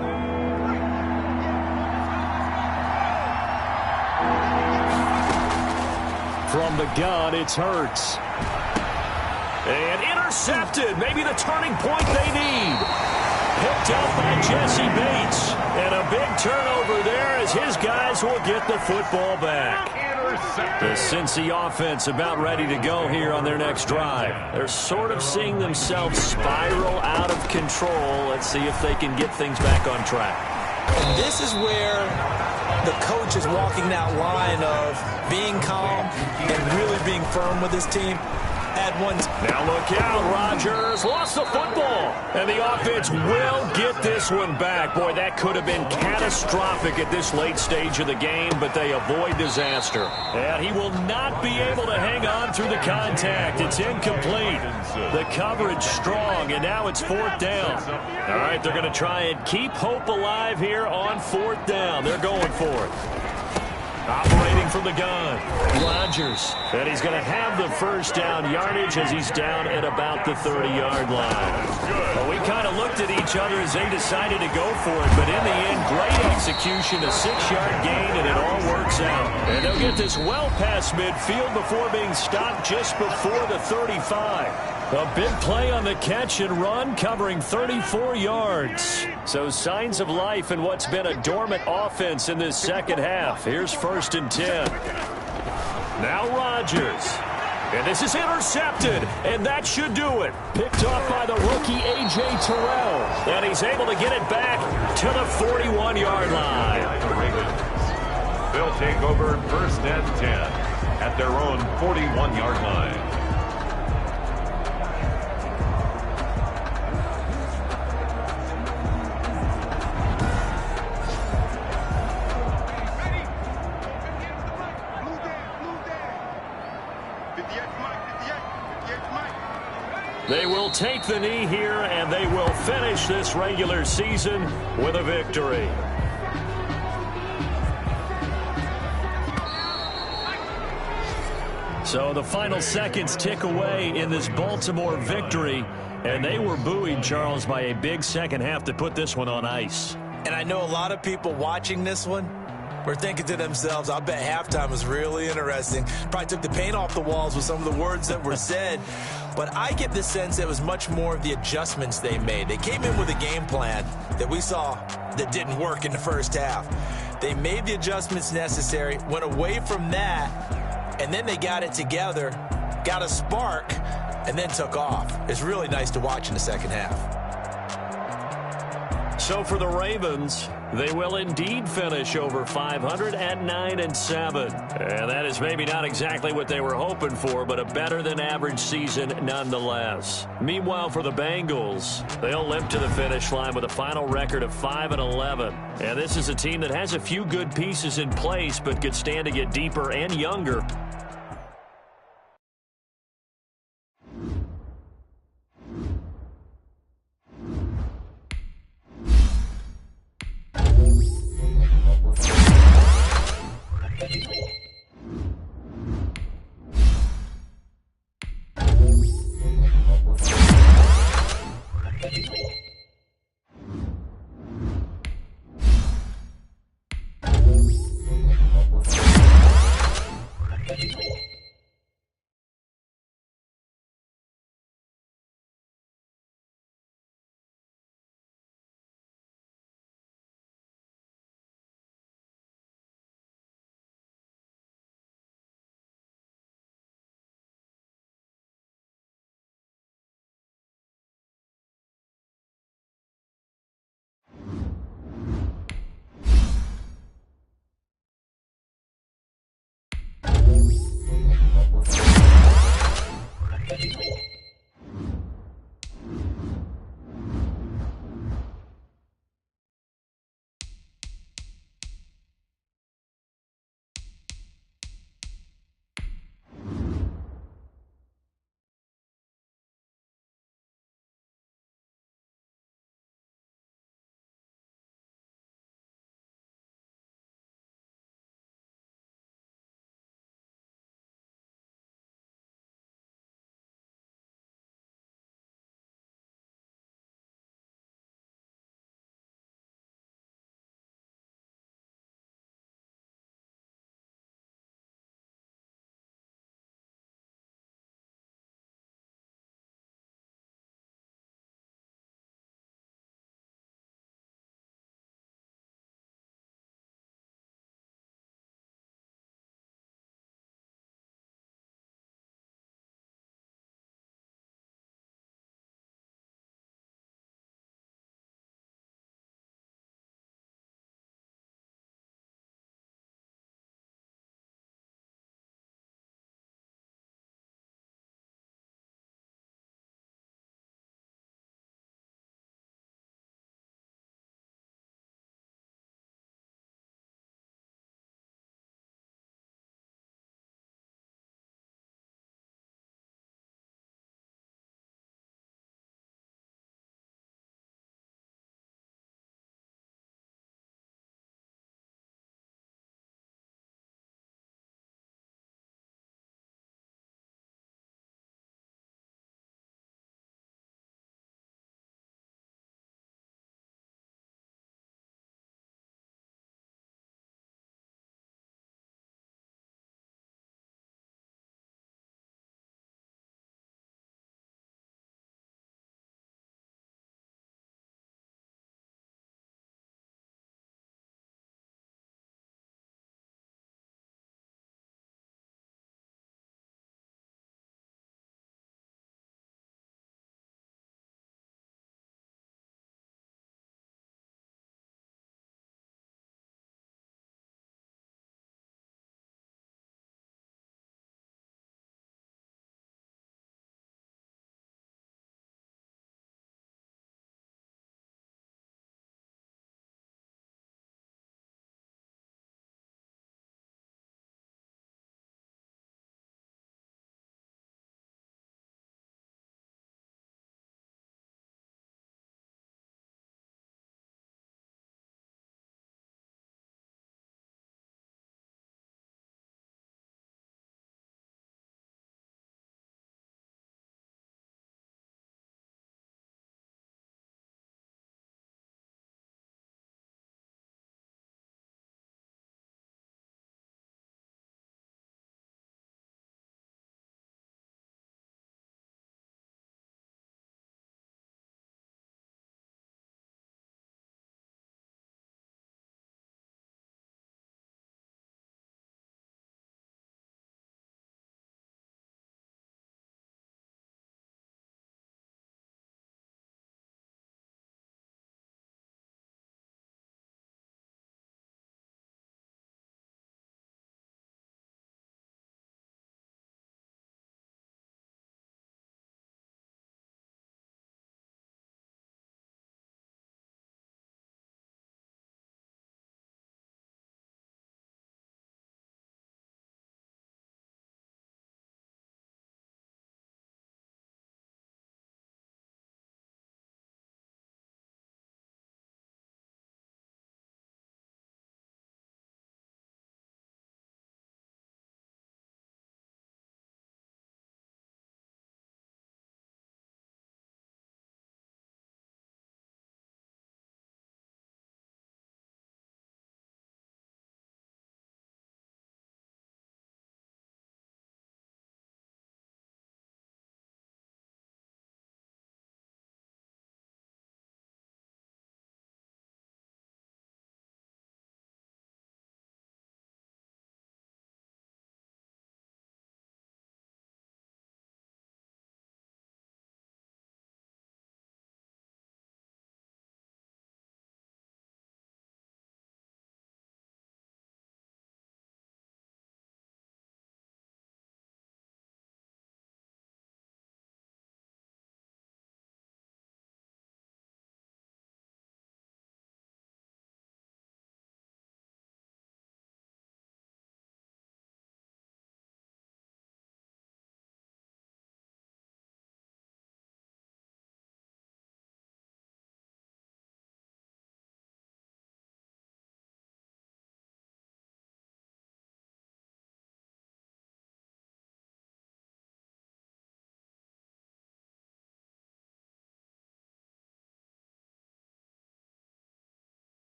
From the gun, it's Hurts. And intercepted. Maybe the turning point they need. Picked up by Jesse Bates. And a big turnover there as his guys will get the football back. The Cincy offense about ready to go here on their next drive. They're sort of seeing themselves spiral out of control. Let's see if they can get things back on track. And this is where the coach is walking that line of being calm and really being firm with his team. Now look out, Rodgers lost the football, and the offense will get this one back. Boy, that could have been catastrophic at this late stage of the game, but they avoid disaster. And he will not be able to hang on through the contact. It's incomplete. The coverage strong, and now it's 4th down. All right, they're going to try and keep hope alive here on 4th down. They're going for it. Operating from the gun, Rodgers. And he's going to have the 1st down yardage as he's down at about the 30-yard line. Well, we kind of looked at each other as they decided to go for it, but in the end, great execution, a 6-yard gain, and it all works out. And they'll get this well past midfield before being stopped just before the 35. A big play on the catch and run, covering 34 yards. So signs of life in what's been a dormant offense in this second half. Here's 1st and 10. Now Rodgers. And this is intercepted, and that should do it. Picked off by the rookie A.J. Terrell. And he's able to get it back to the 41-yard line. They'll take over 1st and 10 at their own 41-yard line. They will take the knee here, and they will finish this regular season with a victory. So the final seconds tick away in this Baltimore victory, and they were buoyed, Charles, by a big second half to put this one on ice. And I know a lot of people watching this one were thinking to themselves, I bet halftime was really interesting. Probably took the paint off the walls with some of the words that were said. But I get the sense it was much more of the adjustments they made. They came in with a game plan that we saw that didn't work in the 1st half. They made the adjustments necessary, went away from that, and then they got it together, got a spark, and then took off. It's really nice to watch in the second half. So for the Ravens, they will indeed finish over 500 at 9-7. And that is maybe not exactly what they were hoping for, but a better than average season nonetheless. Meanwhile, for the Bengals, they'll limp to the finish line with a final record of 5-11. And this is a team that has a few good pieces in place, but could stand to get deeper and younger.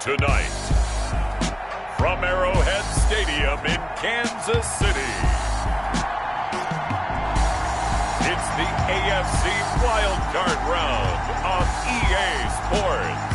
Tonight, from Arrowhead Stadium in Kansas City, it's the AFC Wildcard Round of EA Sports.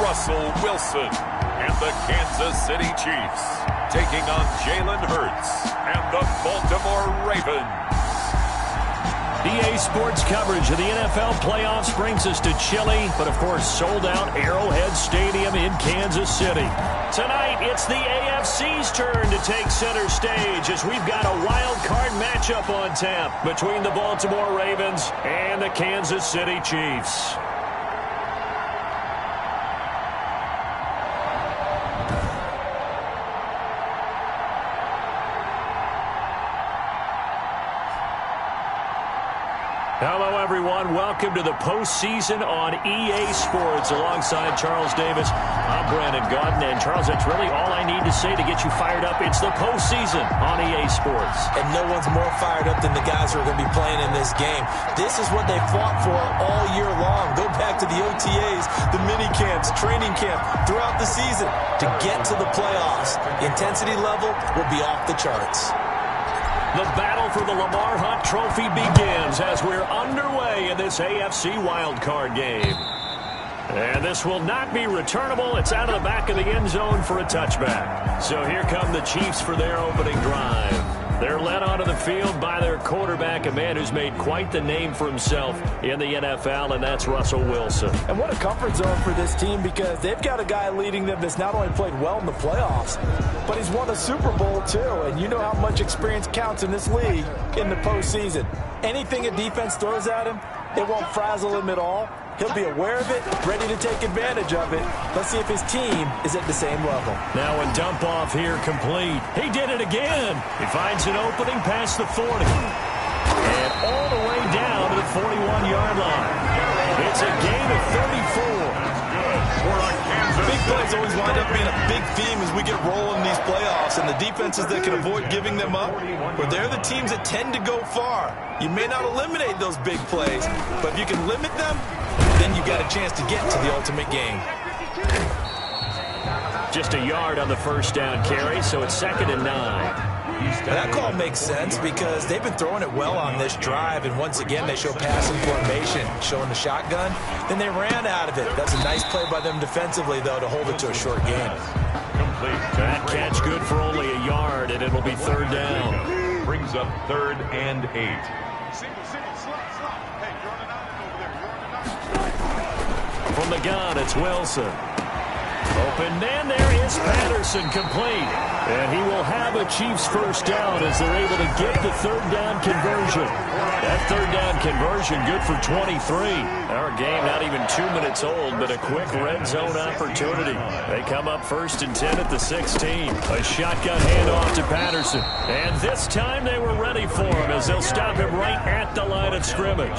Russell Wilson and the Kansas City Chiefs taking on Jalen Hurts and the Baltimore Ravens. EA Sports coverage of the NFL playoffs brings us to chilly, but of course sold-out Arrowhead Stadium in Kansas City. Tonight, it's the AFC's turn to take center stage as we've got a wild card matchup on tap between the Baltimore Ravens and the Kansas City Chiefs. Hello, everyone. Welcome to the postseason on EA Sports. Alongside Charles Davis, I'm Brandon Gaudin. And, Charles, that's really all I need to say to get you fired up. It's the postseason on EA Sports. And no one's more fired up than the guys who are going to be playing in this game. This is what they fought for all year long. Go back to the OTAs, the mini camps, training camp, throughout the season to get to the playoffs. The intensity level will be off the charts. The battle for the Lamar Hunt Trophy begins as we're underway in this AFC wildcard game. And this will not be returnable. It's out of the back of the end zone for a touchback. So here come the Chiefs for their opening drive. They're led onto the field by their quarterback, a man who's made quite the name for himself in the NFL, and that's Russell Wilson. And what a comfort zone for this team, because they've got a guy leading them that's not only played well in the playoffs, but he's won a Super Bowl too. And you know how much experience counts in this league in the postseason. Anything a defense throws at him, it won't frazzle him at all. He'll be aware of it, ready to take advantage of it. Let's see if his team is at the same level. Now a dump off here complete. He did it again. He finds an opening past the 40. And all the way down to the 41-yard line. It's a gain of 34. Big plays always wind up being a big theme as we get rolling in these playoffs, and the defenses that can avoid giving them up, well, they're the teams that tend to go far. You may not eliminate those big plays, but if you can limit them, then you got a chance to get to the ultimate game. Just a yard on the first down carry, so it's 2nd and 9. That call makes sense because they've been throwing it well on this drive, and once again they show passing formation, showing the shotgun. Then they ran out of it. That's a nice play by them defensively, though, to hold it to a short gain. That catch good for only a yard, and it'll be 3rd down. Brings up 3rd and 8. From the gun, it's Wilson. Open man, there is Patterson, complete. And he will have a Chiefs first down as they're able to get the 3rd down conversion. That 3rd down conversion good for 23. Our game not even 2 minutes old, but a quick red zone opportunity. They come up 1st and 10 at the 16. A shotgun handoff to Patterson. And this time they were ready for him as they'll stop him right at the line of scrimmage.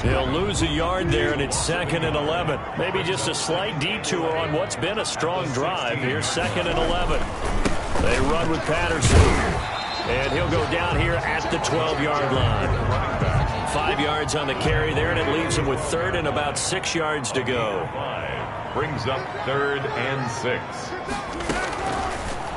He'll lose a yard there, and it's 2nd and 11. Maybe just a slight detour on what's been a strong drive. Here's 2nd and 11. They run with Patterson. And he'll go down here at the 12-yard line. 5 yards on the carry there, and it leaves him with 3rd and about 6 yards to go. Brings up 3rd and 6.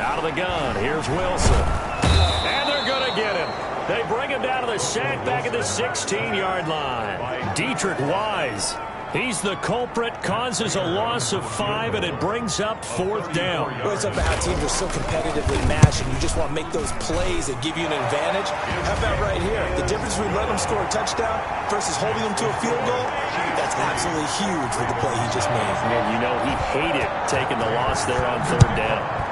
Out of the gun, here's Wilson. And they're going to get him. They bring him down to the sack back at the 16-yard line. Dietrich Wise He's the culprit, causes a loss of 5, and it brings up 4th down. Well, it's up about how teams are so competitively matched, and you just want to make those plays that give you an advantage. How about right here? The difference between letting them score a touchdown versus holding them to a field goal, that's absolutely huge for the play he just made. And you know he hated taking the loss there on 3rd down.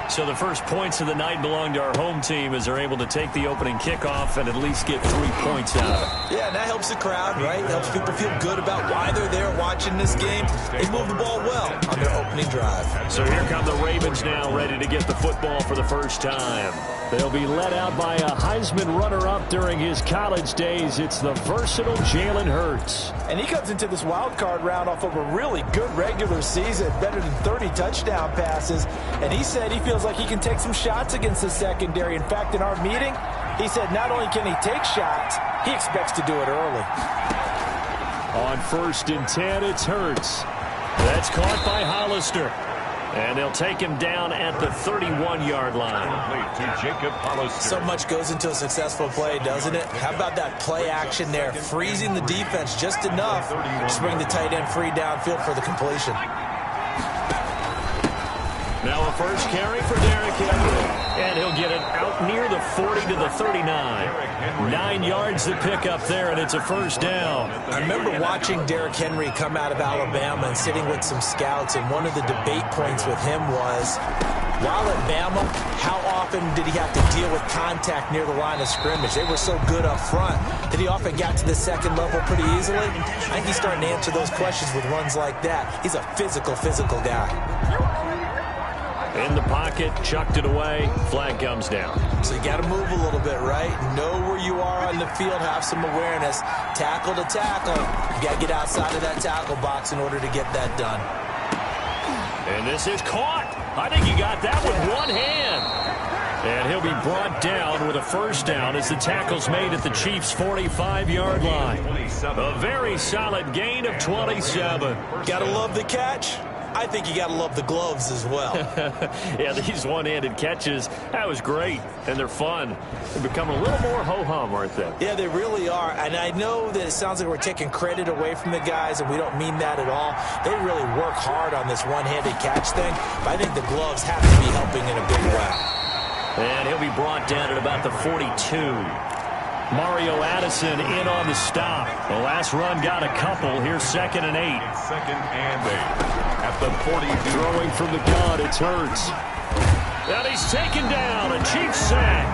So the first points of the night belong to our home team as they're able to take the opening kickoff and at least get 3 points out of it. Yeah, and that helps the crowd, right? It helps people feel good about why they're there watching this game. They move the ball well on their opening drive. So here come the Ravens now, ready to get the football for the first time. They'll be led out by a Heisman runner-up during his college days. It's the versatile Jalen Hurts. And he comes into this wild card round off of a really good regular season, better than 30 touchdown passes. And he said he feels like he can take some shots against the secondary. In fact, in our meeting, he said not only can he take shots, he expects to do it early. On 1st and 10, it's Hurts. That's caught by Hollister. And they'll take him down at the 31-yard line. So much goes into a successful play, doesn't it? How about that play action there? Freezing the defense just enough to bring the tight end free downfield for the completion. Now a first carry for Derrick Henry. And he'll get it out near the 40 to the 39. 9 yards to pick up there, and it's a first down. I remember watching Derrick Henry come out of Alabama and sitting with some scouts, and one of the debate points with him was, while at Bama, how often did he have to deal with contact near the line of scrimmage? They were so good up front that he often got to the second level pretty easily. I think he's starting to answer those questions with runs like that. He's a physical guy. In the pocket, chucked it away, flag comes down. So you got to move a little bit, right? Know where you are on the field, have some awareness. Tackle to tackle. You got to get outside of that tackle box in order to get that done. And this is caught. I think he got that with one hand. And he'll be brought down with a first down as the tackle's made at the Chiefs' 45-yard line. A very solid gain of 27. Got to love the catch. I think you got to love the gloves as well. Yeah, these one-handed catches, that was great, and they're fun. They become a little more ho-hum, aren't they? Yeah, they really are, and I know that it sounds like we're taking credit away from the guys, and we don't mean that at all. They really work hard on this one-handed catch thing, but I think the gloves have to be helping in a big way. And he'll be brought down at about the 42. Mario Addison in on the stop. The last run got a couple. Here's 2nd and 8. 2nd and 8 at the 42. Throwing from the gun, it's Hurts. And he's taken down. A Chiefs sack.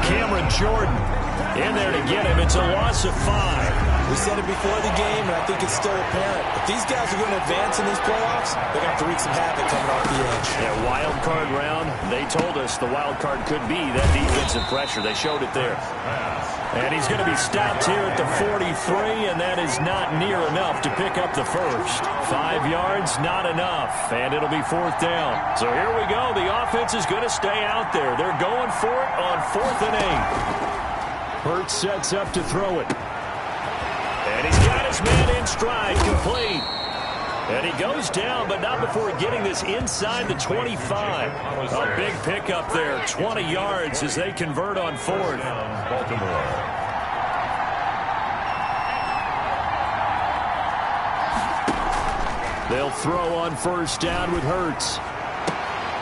Cameron Jordan in there to get him. It's a loss of 5. We said it before the game, and I think it's still apparent. If these guys are going to advance in these playoffs, they're going to have to wreak some havoc coming off the edge. Yeah, wild card round. They told us the wild card could be that defensive pressure. They showed it there. And he's going to be stopped here at the 43, and that is not near enough to pick up the first. 5 yards, not enough, and it'll be 4th down. So here we go. The offense is going to stay out there. They're going for it on 4th and 8. Hurts sets up to throw it. And he's got his man in stride, complete. And he goes down, but not before getting this inside the 25. A big pickup there, 20 yards as they convert on 4th. Baltimore. They'll throw on 1st down with Hurts.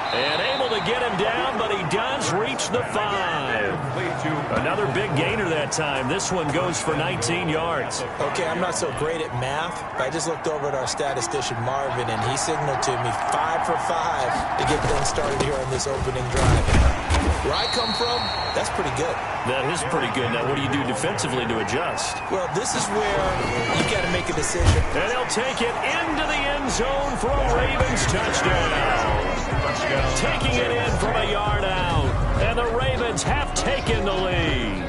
And able to get him down, but he does reach the 5. Another big gainer that time. This one goes for 19 yards. Okay, I'm not so great at math, but I just looked over at our statistician, Marvin, and he signaled to me 5 for 5 to get things started here on this opening drive. Where I come from, that's pretty good. That is pretty good. Now, what do you do defensively to adjust? Well, this is where you got to make a decision. And he'll take it into the end zone for a Ravens touchdown. Taking it in from a yard out. And the Ravens have taken the lead.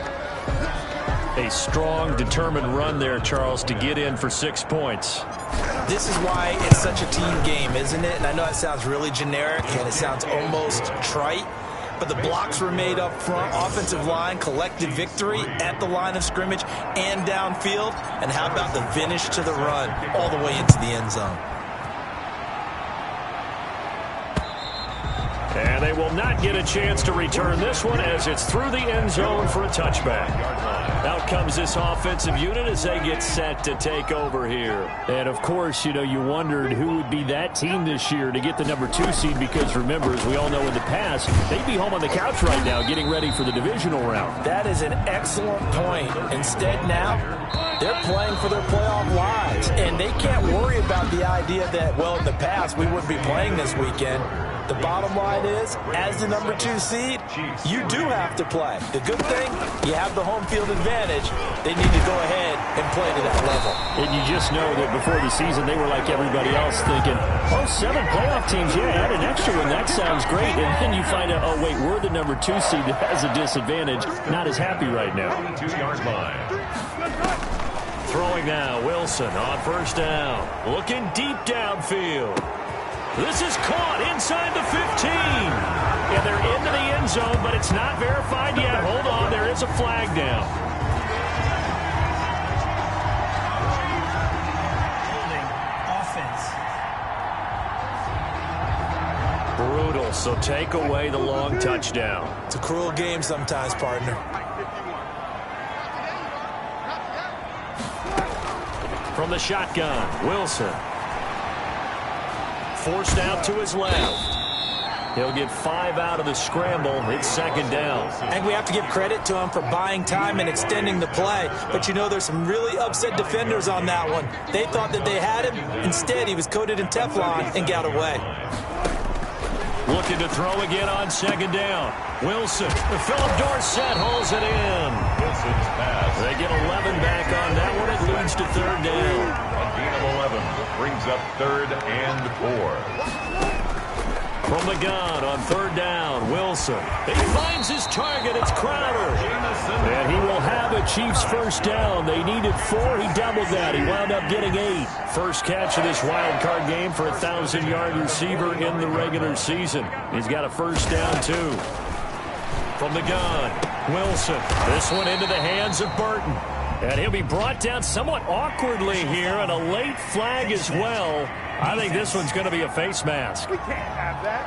A strong, determined run there, Charles, to get in for 6 points. This is why it's such a team game, isn't it? And I know it sounds really generic and it sounds almost trite, but the blocks were made up front, offensive line, collective victory at the line of scrimmage and downfield. And how about the finish to the run all the way into the end zone? And And they will not get a chance to return this one as it's through the end zone for a touchback. Out comes this offensive unit as they get set to take over here. And, of course, you know, you wondered who would be that team this year to get the number 2 seed because, remember, as we all know in the past, they'd be home on the couch right now getting ready for the divisional round. That is an excellent point. Instead now, they're playing for their playoff lives, and they can't worry about the idea that, well, in the past, we wouldn't be playing this weekend. The bottom line is, as the number 2 seed, you do have to play. The good thing, you have the home field advantage. They need to go ahead and play to that level. And you just know that before the season, they were like everybody else thinking, oh, 7 playoff teams, yeah, add an extra one. That sounds great. And then you find out, oh, wait, we're the number 2 seed that has a disadvantage. Not as happy right now. 2-yard line. Throwing now, Wilson on first down. Looking deep downfield. This is caught inside the 15. And they're into the end zone, but it's not verified yet. Hold on, there is a flag down. Holding offense. Brutal, so take away the long touchdown. It's a cruel game sometimes, partner. From the shotgun, Wilson. Forced out to his left. He'll get 5 out of the scramble. It's second down. I think we have to give credit to him for buying time and extending the play. But you know, there's some really upset defenders on that one. They thought that they had him. Instead, he was coated in Teflon and got away. Looking to throw again on second down. Wilson. Philip Dorsett holds it in. Wilson's pass. They get 11 back on that one. It leads to third down. A gain of 11 brings up 3rd and 4. From the gun on third down, Wilson. He finds his target. It's Crowder. And he will have a Chiefs first down. They needed 4. He doubled that. He wound up getting 8. First catch of this wild card game for a 1,000-yard receiver in the regular season. He's got a first down, too. From the gun, Wilson. This one into the hands of Burton. And he'll be brought down somewhat awkwardly here, and a late flag as well. I think this one's going to be a face mask. We can't have that.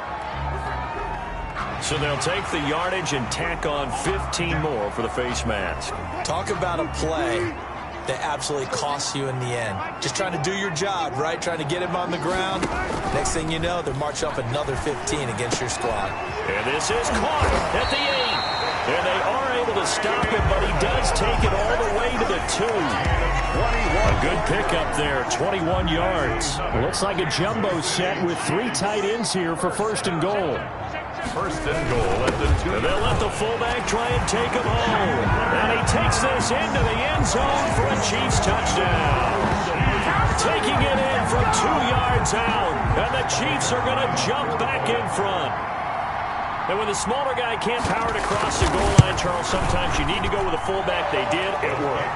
So they'll take the yardage and tack on 15 more for the face mask. Talk about a play that absolutely costs you in the end. Just trying to do your job, right? Trying to get him on the ground. Next thing you know, they're marching up another 15 against your squad. And this is caught at the 8. And they are able to stop him, but he does take it all the way to the 2. 21. A good pickup there, 21 yards. Looks like a jumbo set with 3 tight ends here for first and goal. First and goal at the 2. And they'll let the fullback try and take him home. And he takes this into the end zone for a Chiefs touchdown. Taking it in from 2 yards out. And the Chiefs are going to jump back in front. And when the smaller guy can't power it across the goal line, Charles, sometimes you need to go with a fullback. They did. It worked.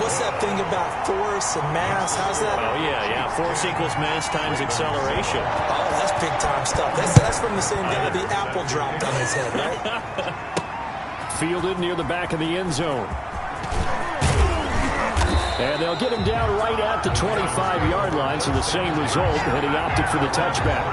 What's that thing about force and mass? How's that? Oh, yeah. Force equals mass times acceleration. Oh, that's big-time stuff. That's from the same guy the apple dropped on his head, right? Fielded near the back of the end zone. And they'll get him down right at the 25-yard line, so the same result, and he opted for the touchback.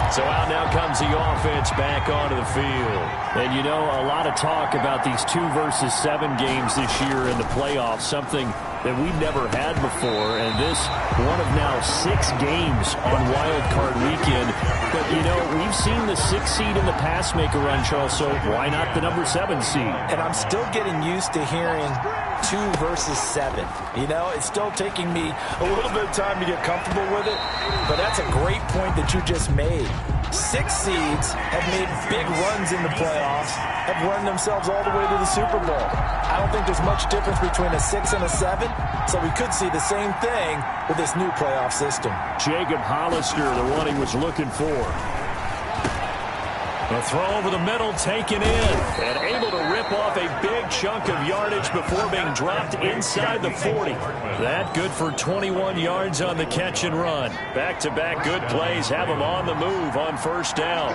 So out now comes the offense back onto the field. And, you know, a lot of talk about these 2 versus 7 games this year in the playoffs, something that we've never had before. And this, one of now 6 games on Wild Card Weekend. But, you know, we've seen the 6 seed in the past make a run, Charles, so why not the number 7 seed? And I'm still getting used to hearing 2 versus 7. You know, it's still taking me a little bit of time to get comfortable with it, but that's a great point that you just made. 6 seeds have made big runs in the playoffs, have run themselves all the way to the Super Bowl. I don't think there's much difference between a 6 and a 7, so we could see the same thing with this new playoff system. Jacob Hollister, the one he was looking for. A throw over the middle, taken in, and able to rip off a big chunk of yardage before being dropped inside the 40. That good for 21 yards on the catch and run. Back-to-back good plays have him on the move on first down.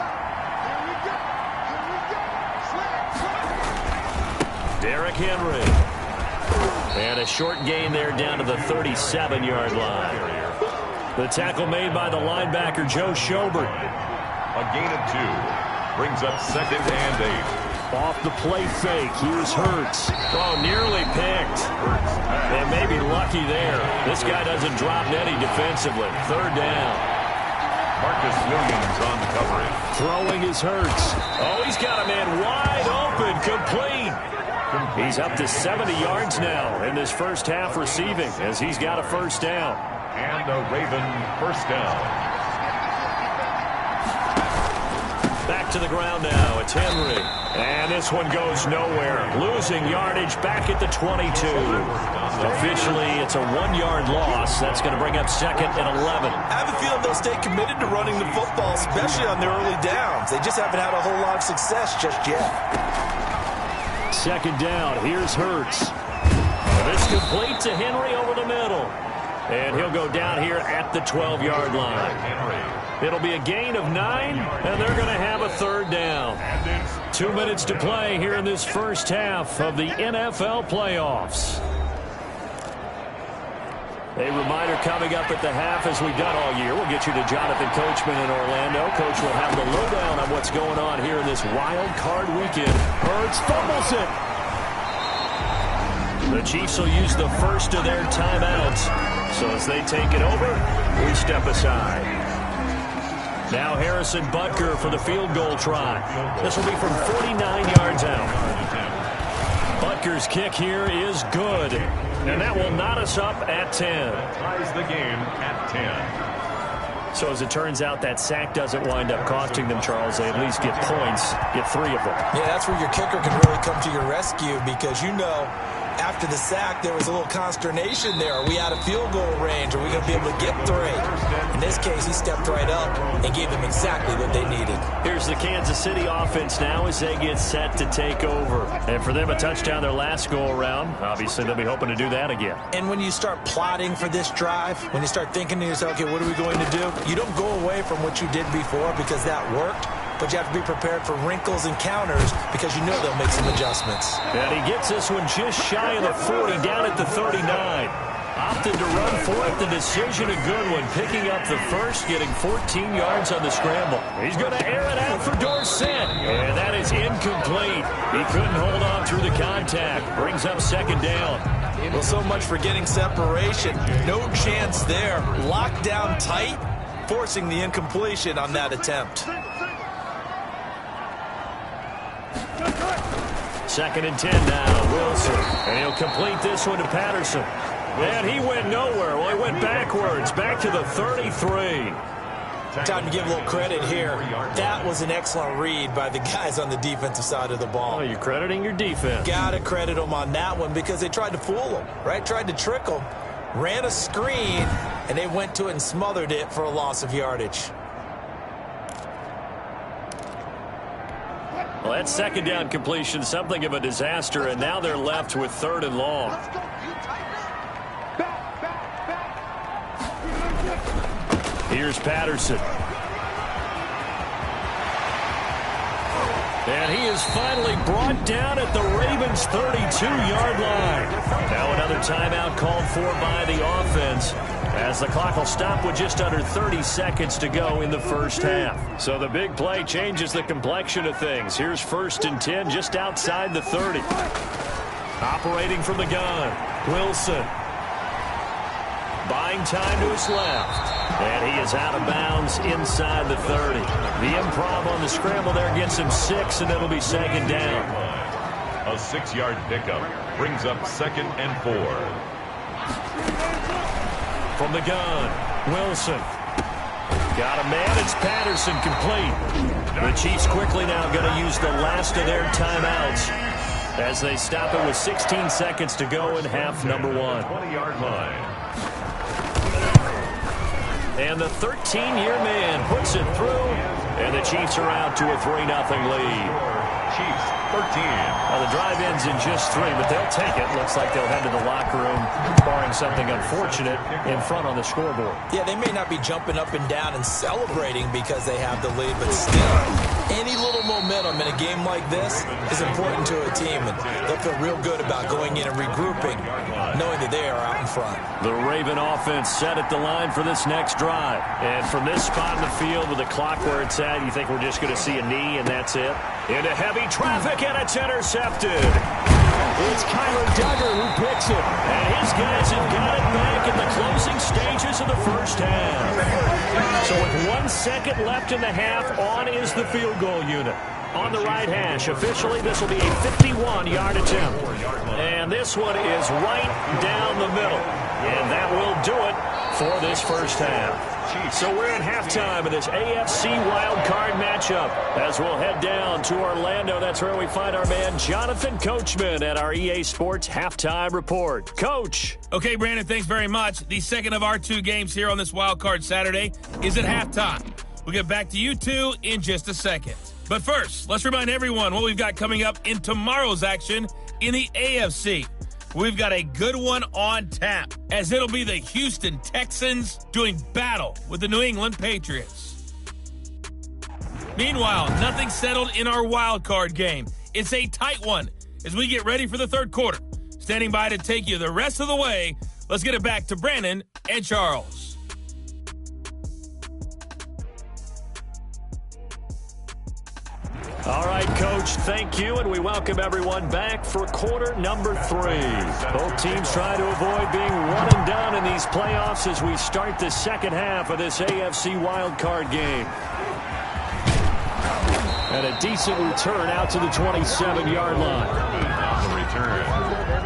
Derrick Henry. And a short gain there down to the 37-yard line. The tackle made by the linebacker, Joe Schobert. A gain of 2. Brings up 2nd and 8. Off the play fake, here's Hurts. Oh, nearly picked. And maybe lucky there. This guy doesn't drop Nettie defensively. 3rd down. Marcus Williams on coverage. Throwing is Hurts. Oh, he's got a man wide open, complete. He's up to 70 yards now in this first half receiving as he's got a 1st down. And a Raven 1st down. Back to the ground now. It's Henry. And this one goes nowhere. Losing yardage back at the 22. Officially, it's a 1-yard loss. That's going to bring up 2nd and 11. I have a feeling they'll stay committed to running the football, especially on their early downs. They just haven't had a whole lot of success just yet. 2nd down. Here's Hurts. This complete to Henry over the middle. And he'll go down here at the 12-yard line. It'll be a gain of 9, and they're going to have a 3rd down. 2 minutes to play here in this first half of the NFL playoffs. A reminder coming up at the half, as we've done all year. We'll get you to Jonathan Coachman in Orlando. Coach will have the lowdown on what's going on here in this wild card weekend. Hurts fumbles it. The Chiefs will use the first of their timeouts. So as they take it over, we step aside. Now Harrison Butker for the field goal try. This will be from 49 yards out. Butker's kick here is good. And that will knot us up at 10. Ties the game at 10. So as it turns out, that sack doesn't wind up costing them, Charles. They at least get points, get 3 of them. Yeah, that's where your kicker can really come to your rescue because, you know, after the sack, there was a little consternation there. Are we out of field goal range? Are we going to be able to get 3? In this case, he stepped right up and gave them exactly what they needed. Here's the Kansas City offense now as they get set to take over. And for them, a touchdown their last go-around. Obviously, they'll be hoping to do that again. And when you start plotting for this drive, when you start thinking to yourself, okay, what are we going to do? You don't go away from what you did before because that worked. But you have to be prepared for wrinkles and counters because you know they'll make some adjustments. And he gets this one just shy of the 40, down at the 39. Opted to run for it. The decision a good one. Picking up the first, getting 14 yards on the scramble. He's going to air it out for Dorsett. And that is incomplete. He couldn't hold on through the contact. Brings up 2nd down. Well, so much for getting separation. No chance there. Locked down tight, forcing the incompletion on that attempt. 2nd and 10 now, Wilson. And he'll complete this one to Patterson. And he went nowhere. Well, he went backwards, back to the 33. Time to give a little credit here. That was an excellent read by the guys on the defensive side of the ball. Oh, you're crediting your defense. Got to credit them on that one because they tried to fool them, right? Tried to trick them. Ran a screen, and they went to it and smothered it for a loss of yardage. Well, that 2nd down completion, something of a disaster, and now they're left with 3rd and long. Here's Patterson. And he is finally brought down at the Ravens' 32-yard line. Now another timeout called for by the offense, as the clock will stop with just under 30 seconds to go in the first half. So the big play changes the complexion of things. Here's 1st and 10 just outside the 30. Operating from the gun, Wilson. Buying time to his left. And he is out of bounds inside the 30. The improv on the scramble there gets him 6, and it'll be 2nd down. A 6-yard pickup brings up 2nd and 4. From the gun, Wilson. Got a man. It's Patterson, complete. The Chiefs quickly now going to use the last of their timeouts as they stop it with 16 seconds to go in half number 1. 20-yard line. And the 13-year man puts it through, and the Chiefs are out to a 3-0 lead. Chiefs 13. Well, the drive ends in just 3, but they'll take it. Looks like they'll head to the locker room, barring something unfortunate, in front on the scoreboard. Yeah, they may not be jumping up and down and celebrating because they have the lead, but still, any little momentum in a game like this is important to a team, and they'll feel real good about going in and regrouping, knowing that they are out in front. The Raven offense set at the line for this next drive. And from this spot in the field with the clock where it's at, you think we're just going to see a knee and that's it? Into heavy traffic, and it's intercepted. It's Kyler Duggar who picks it. And his guys have got it back in the closing stages of the first half. So with 1 second left in the half, on is the field goal unit. On the right hash, officially this will be a 51-yard attempt. And this one is right down the middle. And that will do it for this first half. So we're at halftime of this AFC wildcard matchup as we'll head down to Orlando. That's where we find our man Jonathan Coachman at our EA Sports Halftime Report. Coach. Okay, Brandon, thanks very much. The second of our 2 games here on this wildcard Saturday is at halftime. We'll get back to you two in just a second. But first, let's remind everyone what we've got coming up in tomorrow's action in the AFC. We've got a good one on tap, as it'll be the Houston Texans doing battle with the New England Patriots. Meanwhile, nothing settled in our wild card game. It's a tight one as we get ready for the third quarter. Standing by to take you the rest of the way, let's get it back to Brandon and Charles. All right, Coach, thank you, and we welcome everyone back for quarter number 3. Both teams try to avoid being one and done in these playoffs as we start the second half of this AFC wildcard game. And a decent return out to the 27-yard line. On the return,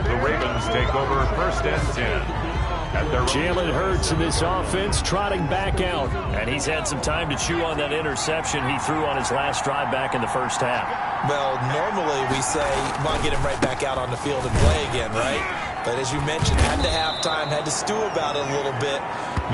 the Ravens take over 1st and 10. Jalen Hurts in this offense trotting back out. And he's had some time to chew on that interception he threw on his last drive back in the first half. Well, normally we say, come on, get him right back out on the field and play again, right? But as you mentioned, had to halftime, had to stew about it a little bit.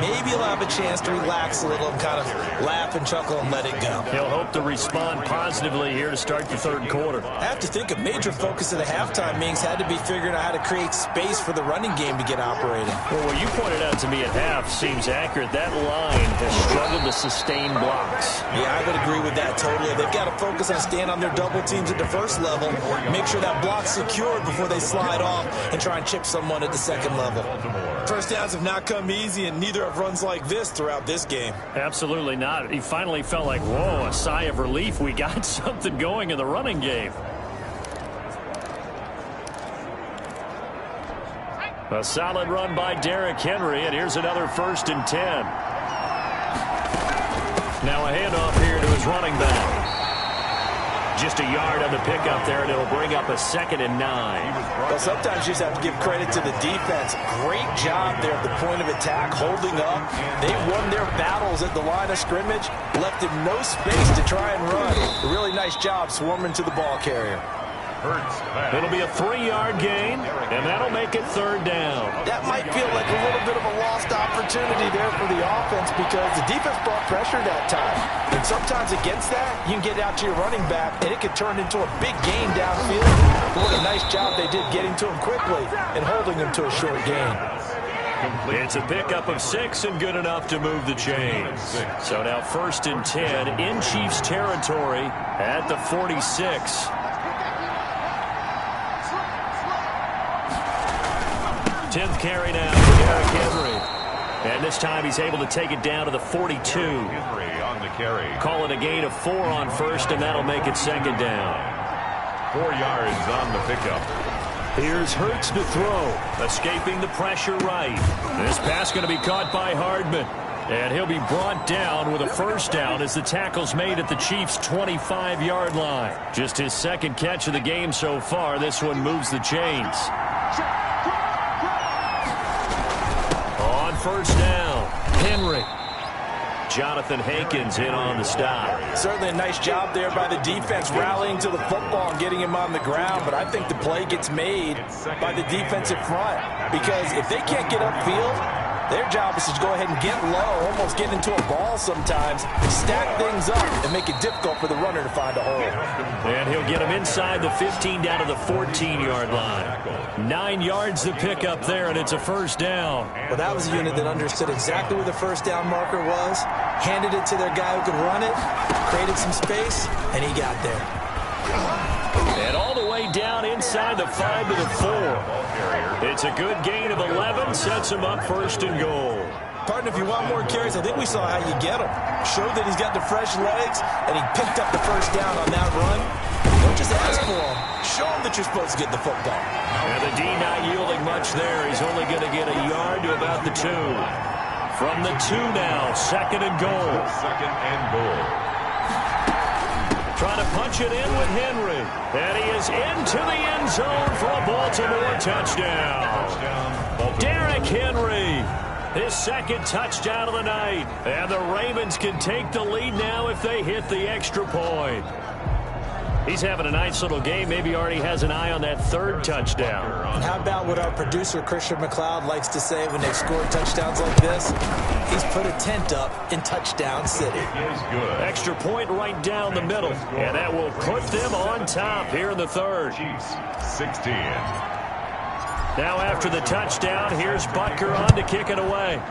Maybe he'll have a chance to relax a little and kind of laugh and chuckle and let it go. He'll hope to respond positively here to start the third quarter. I have to think a major focus of the halftime meetings had to be figuring out how to create space for the running game to get operating. Well, what you pointed out to me at half seems accurate. That line has struggled to sustain blocks. Yeah, I would agree with that totally. They've got to focus on staying on their double teams at the first level, make sure that block's secured before they slide off and try and chip someone at the second level. First downs have not come easy, and neither have runs like this throughout this game. Absolutely not. He finally felt like, whoa, a sigh of relief. We got something going in the running game. A solid run by Derrick Henry, and here's another 1st and 10. Now a handoff here to his running back. Just a yard on the pickup there, and it'll bring up a 2nd and 9. Well, sometimes you just have to give credit to the defense. Great job there at the point of attack, holding up. They won their battles at the line of scrimmage, left him no space to try and run. A really nice job swarming to the ball carrier. It'll be a 3-yard gain, and that'll make it 3rd down. That might feel like a little bit of a lost opportunity there for the offense because the defense brought pressure that time. And sometimes against that, you can get out to your running back, and it could turn into a big gain downfield. What a nice job they did getting to him quickly and holding him to a short gain. It's a pickup of 6 and good enough to move the chains. So now 1st and 10 in Chiefs territory at the 46. 10th carry now for Derrick Henry. And this time he's able to take it down to the 42. Henry on the carry. Call it a gain of 4 on 1st, and that'll make it 2nd down. 4 yards on the pickup. Here's Hurts to throw, escaping the pressure right. This pass going to be caught by Hardman. And he'll be brought down with a 1st down as the tackle's made at the Chiefs' 25-yard line. Just his 2nd catch of the game so far. This one moves the chains. On 1st down, Henry. Jonathan Hankins in on the stop. Certainly a nice job there by the defense rallying to the football and getting him on the ground, but I think the play gets made by the defensive front because if they can't get upfield, Their job is to go ahead and get low, almost get into a ball sometimes, stack things up, and make it difficult for the runner to find a hole. And he'll get him inside the 15 down to the 14-yard line. 9 yards to pick up there, and it's a first down. Well, that was a unit that understood exactly where the first down marker was, handed it to their guy who could run it, created some space, and he got there. And all the way down inside the 5 to the 4. It's a good gain of 11, sets him up first and goal. Partner, if you want more carries, I think we saw how you get him. Showed that he's got the fresh legs, and he picked up the first down on that run. Don't just ask for him. Show him that you're supposed to get the football. And the D not yielding much there. He's only going to get a yard to about the 2. From the 2 now, second and goal. Second and goal. Trying to punch it in with Henry. And he is into the end zone for a Baltimore touchdown. Derrick Henry, his second touchdown of the night. And the Ravens can take the lead now if they hit the extra point. He's having a nice little game. Maybe already has an eye on that third touchdown. And how about what our producer, Christian McLeod, likes to say when they score touchdowns like this? He's put a tent up in Touchdown City. Extra point right down the middle. And that will put them on top here in the third. Chiefs 16. Now after the touchdown, here's Butker on to kick it away.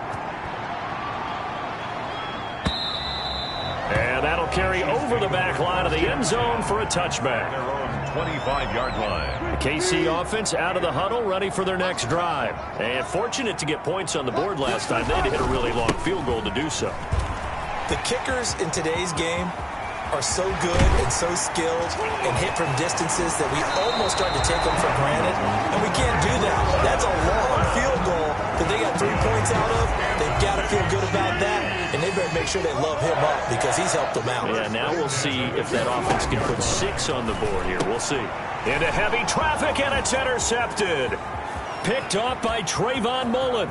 And that'll carry over the back line of the end zone for a touchback. Their own 25-yard line. The KC offense out of the huddle, ready for their next drive. And fortunate to get points on the board last time. They had to hit a really long field goal to do so. The kickers in today's game are so good and so skilled and hit from distances that we almost start to take them for granted. And we can't do that. That's a long field goal that they got 3 points out of. They've got to feel good about that. And they better make sure they love him up because he's helped them out. Yeah, now we'll see if that offense can put 6 on the board here. We'll see. Into heavy traffic, and it's intercepted. Picked off by Trayvon Mullen.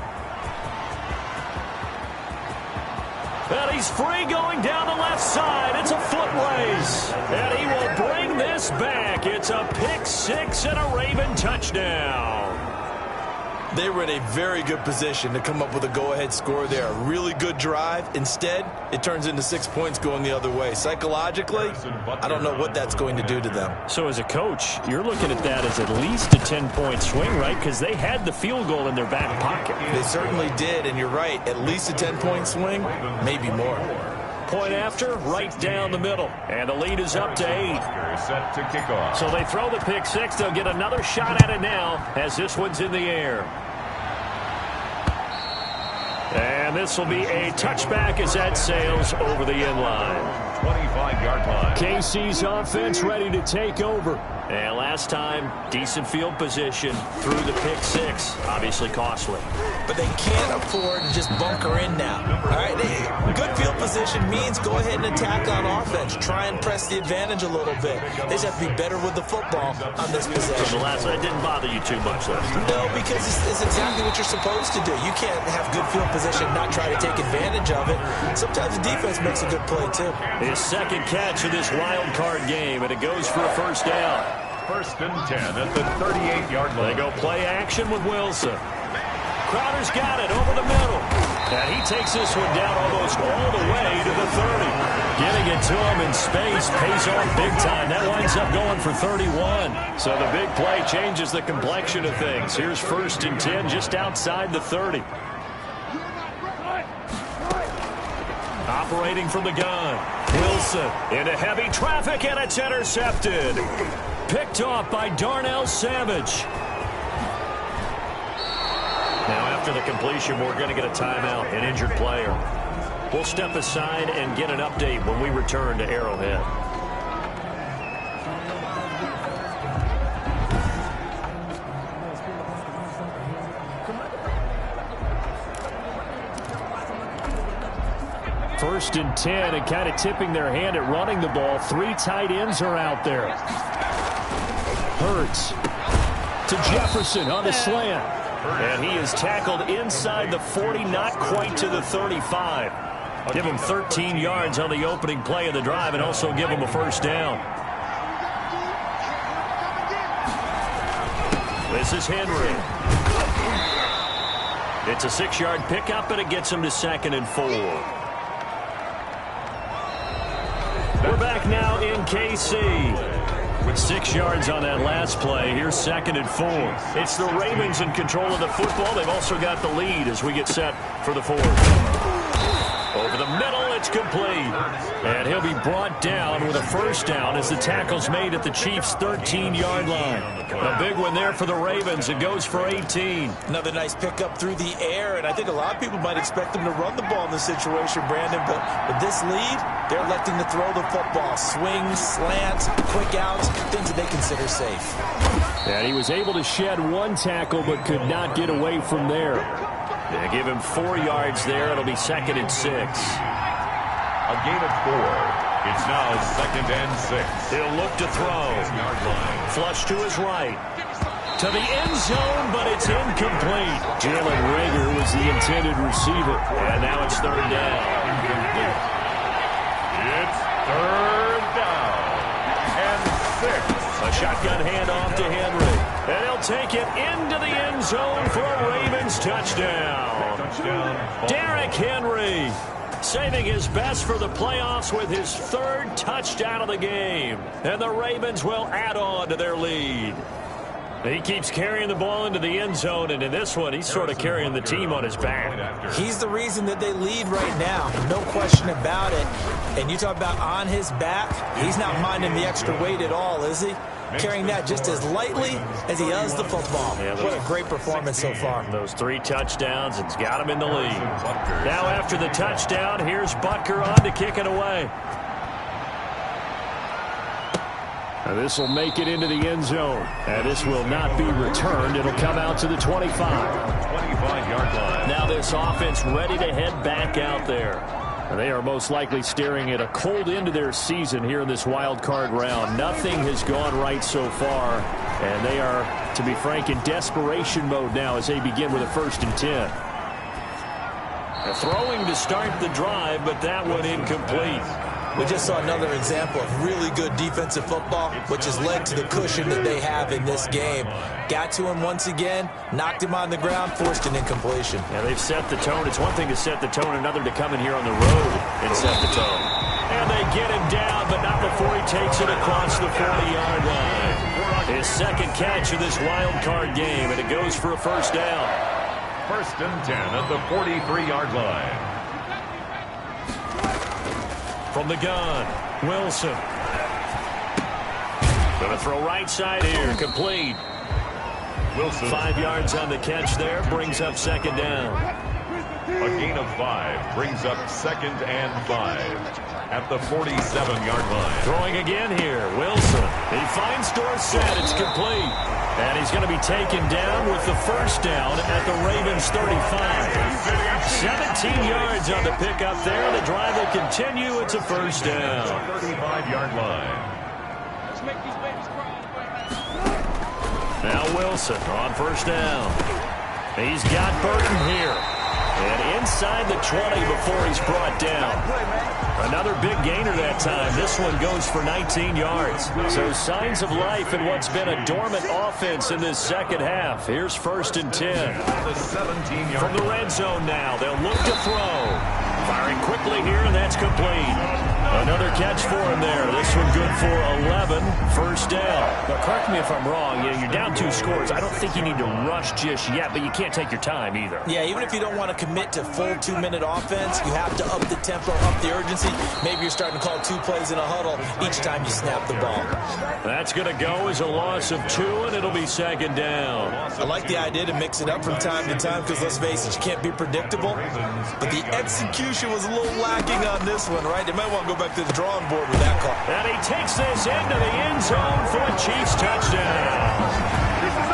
And he's free going down the left side. It's a foot race. And he will bring this back. It's a pick 6 and a Raven touchdown. They were in a very good position to come up with a go-ahead score there. A really good drive. Instead, it turns into 6 points going the other way. Psychologically, I don't know what that's going to do to them. So as a coach, you're looking at that as at least a 10-point swing, right? Because they had the field goal in their back pocket. They certainly did, and you're right. At least a 10-point swing, maybe more. Point after, right down the middle. And the lead is up to 8. Set to kick off. So they throw the pick 6. They'll get another shot at it now as this one's in the air. And this will be a touchback as that sails over the end line. 25-yard line. KC's offense ready to take over. And last time, decent field position through the pick 6. Obviously costly. But they can't afford to just bunker in now. All right, good field position means go ahead and attack on offense. Try and press the advantage a little bit. They just have to be better with the football on this possession. So the last one didn't bother you too much last time. No, because it's exactly what you're supposed to do. You can't have good field position and not try to take advantage of it. Sometimes the defense makes a good play, too. His second catch of this wild card game, and it goes for a first down. First and 10 at the 38-yard line. They go play action with Wilson. Crowder's got it over the middle. And he takes this one down almost all the way to the 30. Getting it to him in space pays off big time. That winds up going for 31. So the big play changes the complexion of things. Here's first and 10 just outside the 30. Operating from the gun. Wilson into heavy traffic, and it's intercepted. Picked off by Darnell Savage. Now after the completion, we're going to get a timeout, an injured player. We'll step aside and get an update when we return to Arrowhead. First and 10, and kind of tipping their hand at running the ball. 3 tight ends are out there. Hurts to Jefferson on the slant. And he is tackled inside the 40, not quite to the 35. Give him 13 yards on the opening play of the drive and also give him a first down. This is Henry. It's a 6-yard pickup, and it gets him to 2nd and 4. We're back now in KC. With 6 yards on that last play, here's 2nd and 4. It's the Ravens in control of the football. They've also got the lead as we get set for the 4th. Over the middle, it's complete. And he'll be brought down with a first down as the tackle's made at the Chiefs' 13-yard line. A big one there for the Ravens. It goes for 18. Another nice pickup through the air, and I think a lot of people might expect them to run the ball in this situation, Brandon, but with this lead, they're electing to throw the football. Swings, slants, quick outs, things that they consider safe. And he was able to shed one tackle but could not get away from there. They give him 4 yards there. It'll be 2nd and 6. A gain of 4. It's now 2nd and 6. He'll look to throw. Flush to his right. To the end zone, but it's incomplete. Jalen Reagor was the intended receiver. And now it's 3rd down. It's 3rd down and 6. A shotgun handoff to Henry. And he'll take it into the end zone for a Ravens touchdown. Derrick Henry saving his best for the playoffs with his 3rd touchdown of the game. And the Ravens will add on to their lead. He keeps carrying the ball into the end zone, and in this one, he's sort of carrying the team on his back. He's the reason that they lead right now, no question about it. And you talk about on his back, he's not minding the extra weight at all, is he? Carrying that just as lightly as he does the football. What a great performance so far. Those 3 touchdowns, it's got him in the lead. Now after the touchdown, here's Butker on to kick it away. And this will make it into the end zone. And this will not be returned. It'll come out to the 25. 25-yard line. Now this offense ready to head back out there. And they are most likely staring at a cold end to their season here in this wild card round. Nothing has gone right so far. And they are, to be frank, in desperation mode now as they begin with a 1st and 10. Throwing to start the drive, but that one incomplete. We just saw another example of really good defensive football, which has led to the cushion that they have in this game. Got to him once again, knocked him on the ground, forced an incompletion. Yeah, they've set the tone. It's one thing to set the tone, another to come in here on the road and set the tone. And they get him down, but not before he takes it across the 40-yard line. His 2nd catch of this wild card game, and it goes for a first down. 1st and 10 at the 43-yard line. From the gun, Wilson. Going to throw right side here, complete. Wilson. 5 yards on the catch there, brings up 2nd down. A gain of 5 brings up 2nd and 5 at the 47-yard line. Throwing again here, Wilson. He finds Dorsett, it's complete. And he's going to be taken down with the first down at the Ravens 35. 17 yards on the pickup there. The drive will continue. It's a first down. 35-yard line. Now Wilson on first down. He's got Burton here. And inside the 20 before he's brought down. Another big gainer that time. This one goes for 19 yards. So signs of life in what's been a dormant offense in this 2nd half. Here's 1st and 10. The 17-yard From the red zone now. They'll look to throw. Firing quickly here, and that's complete. Another catch for him there. This one good for 11. First down. But correct me if I'm wrong. You're down 2 scores. I don't think you need to rush just yet, but you can't take your time either. Yeah, even if you don't want to commit to full 2-minute offense, you have to up the tempo, up the urgency. Maybe you're starting to call 2 plays in a huddle each time you snap the ball. That's going to go as a loss of 2, and it'll be 2nd down. I like the idea to mix it up from time to time because, let's face it, you can't be predictable. But the execution was a little lacking on this one, right? They might want to go back to the drawing board with that call. And he takes this into the end zone for a Chiefs touchdown.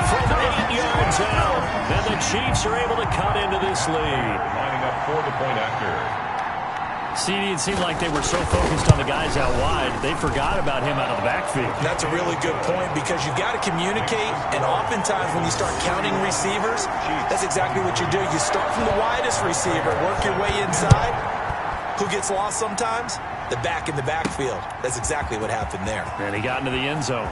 From 8 yards out, and the Chiefs are able to cut into this lead. lining up for the point after. CD, it seemed like they were so focused on the guys out wide, they forgot about him out of the backfield. That's a really good point because you've got to communicate, and oftentimes when you start counting receivers, that's exactly what you do. You start from the widest receiver, work your way inside. Who gets lost sometimes? The back in the backfield. That's exactly what happened there. And he got into the end zone.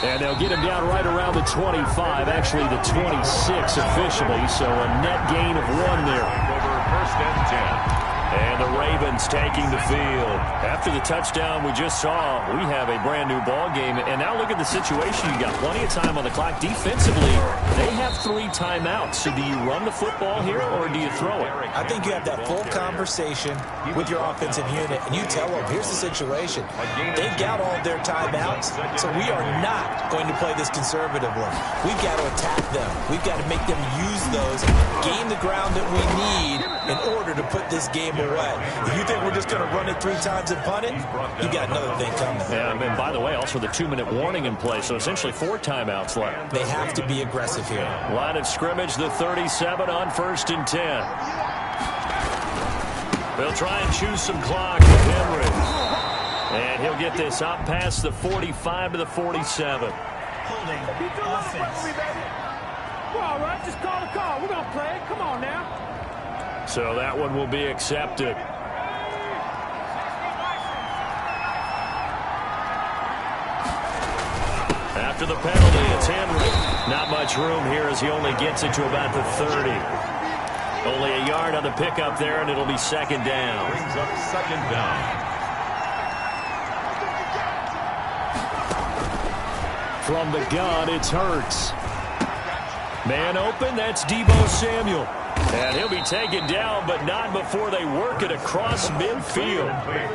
And they'll get him down right around the 25, actually the 26 officially, so a net gain of 1 there. Over 1st and 10. And the Ravens taking the field. After the touchdown we just saw, we have a brand new ball game. And now look at the situation. You got plenty of time on the clock. Defensively, they have 3 timeouts. So do you run the football here or do you throw it? I think you have that full conversation with your offensive unit, and you tell them, here's the situation. They've got all their timeouts, so we are not going to play this conservatively. We've got to attack them. We've got to make them use those, gain the ground that we need in order to put this game away. If you think we're just going to run it 3 times and punt it, you got another thing coming. Yeah, and by the way, also the 2-minute warning in play, so essentially 4 timeouts left. They have to be aggressive here. Line of scrimmage, the 37 on 1st and 10. They'll try and choose some clock with Henry. And he'll get this up past the 45 to the 47. Holding offense. Well, all right, just call the call. We're going to play it. Come on now. So that one will be accepted. After the penalty, it's Henry. Not much room here as he only gets it to about the 30. Only a yard on the pickup there, and it'll be 2nd down. Brings up 2nd down. From the gun, it's Hurts. Man open, that's Deebo Samuel. And he'll be taken down, but not before they work it across midfield.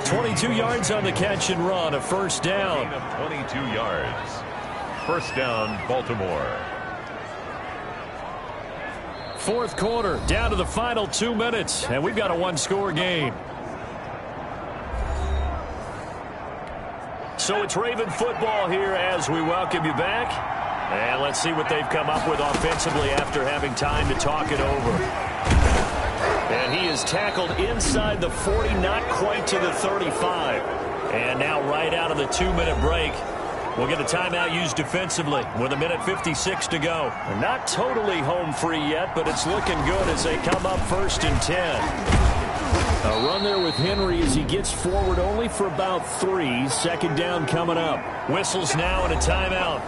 22 yards on the catch and run, a 1st down. 22 yards. 1st down, Baltimore. 4th quarter, down to the final 2 minutes, and we've got a 1-score game. So it's Raven football here as we welcome you back. And let's see what they've come up with offensively after having time to talk it over. And he is tackled inside the 40, not quite to the 35. And now right out of the 2-minute break, we'll get a timeout used defensively with 1:56 to go. They're not totally home free yet, but it's looking good as they come up 1st and 10. A run there with Henry as he gets forward only for about 3. 2nd down coming up. Whistles now and a timeout.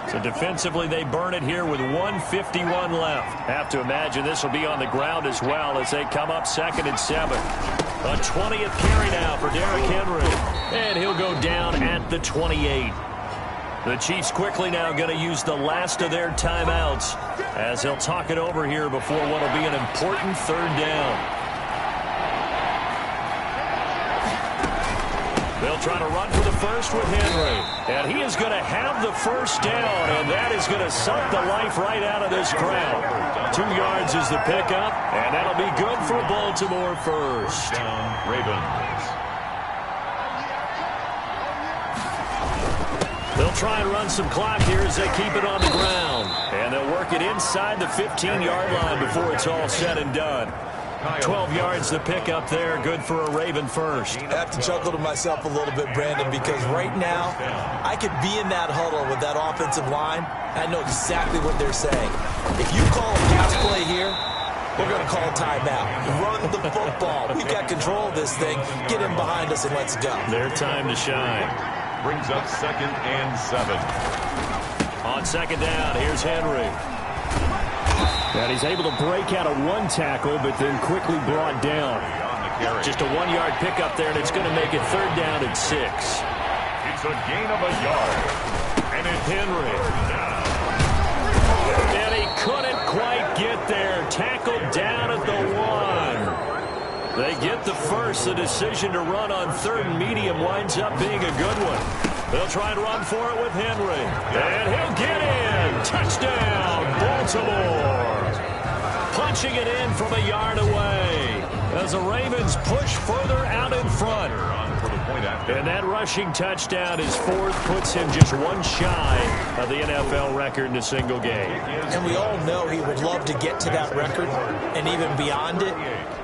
So defensively, they burn it here with 1:51 left. Have to imagine this will be on the ground as well as they come up 2nd and 7. A 20th carry now for Derrick Henry. And he'll go down at the 28. The Chiefs quickly now going to use the last of their timeouts as they'll talk it over here before what will be an important 3rd down. They'll try to run for the first with Henry. And he is going to have the 1st down, and that is going to suck the life right out of this crowd. 2 yards is the pickup, and that'll be good for Baltimore 1st. Down, Ravens. They'll try and run some clock here as they keep it on the ground. And they'll work it inside the 15-yard line before it's all said and done. 12 yards the pickup there, good for a Raven 1st. I have to chuckle to myself a little bit, Brandon, because right now I could be in that huddle with that offensive line. I know exactly what they're saying. If you call a pass play here, we're going to call a timeout. Run the football. We've got control of this thing. Get in behind us and let's go. Their time to shine. Brings up 2nd and 7. On 2nd down, here's Henry. And he's able to break out of 1 tackle, but then quickly brought down. Just a 1-yard pickup there, and it's going to make it 3rd down and 6. It's a gain of a yard. And it's Henry. And he couldn't quite get there. Tackled down at the 1. They get the first. The decision to run on 3rd and medium winds up being a good one. They'll try and run for it with Henry. And he'll get in. Touchdown, Baltimore. Punching it in from a yard away as the Ravens push further out in front. And that rushing touchdown, his 4th, puts him just 1 shy of the NFL record in a single game. And we all know he would love to get to that record and even beyond it.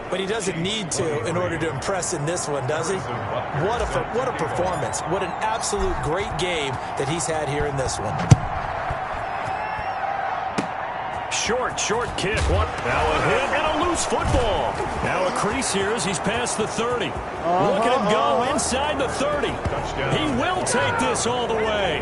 But he doesn't need to in order to impress in this one, does he? What a performance. What an absolute great game that he's had here in this one. Short kick. Now a hit and a loose football. Now a crease here as he's past the 30. Look at him go inside the 30. He will take this all the way.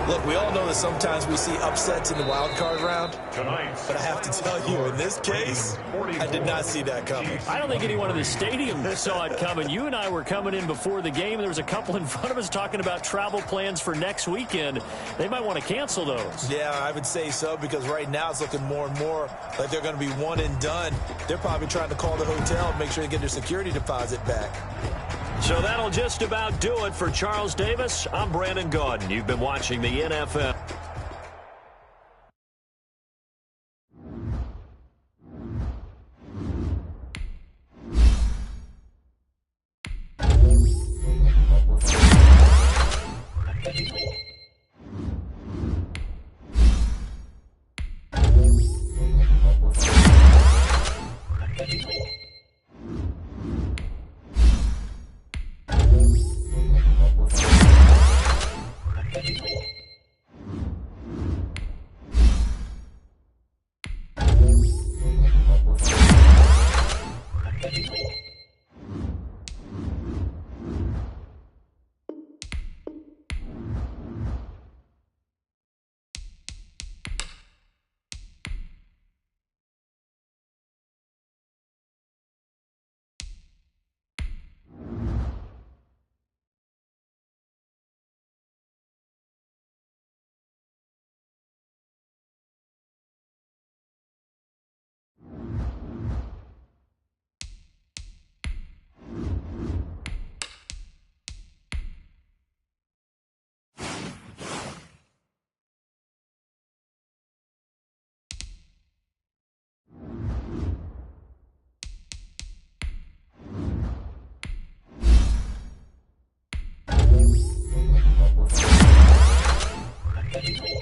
Look, we all know that sometimes we see upsets in the wild card round, but I have to tell you, in this case, I did not see that coming. I don't think anyone in the stadium saw it coming. You and I were coming in before the game. There was a couple in front of us talking about travel plans for next weekend. They might want to cancel those. Yeah, I would say so, because right now it's looking more and more like they're going to be one and done. They're probably trying to call the hotel and make sure they get their security deposit back. So that'll just about do it for Charles Davis. I'm Brandon Gaudin. You've been watching the NFL. Thank you.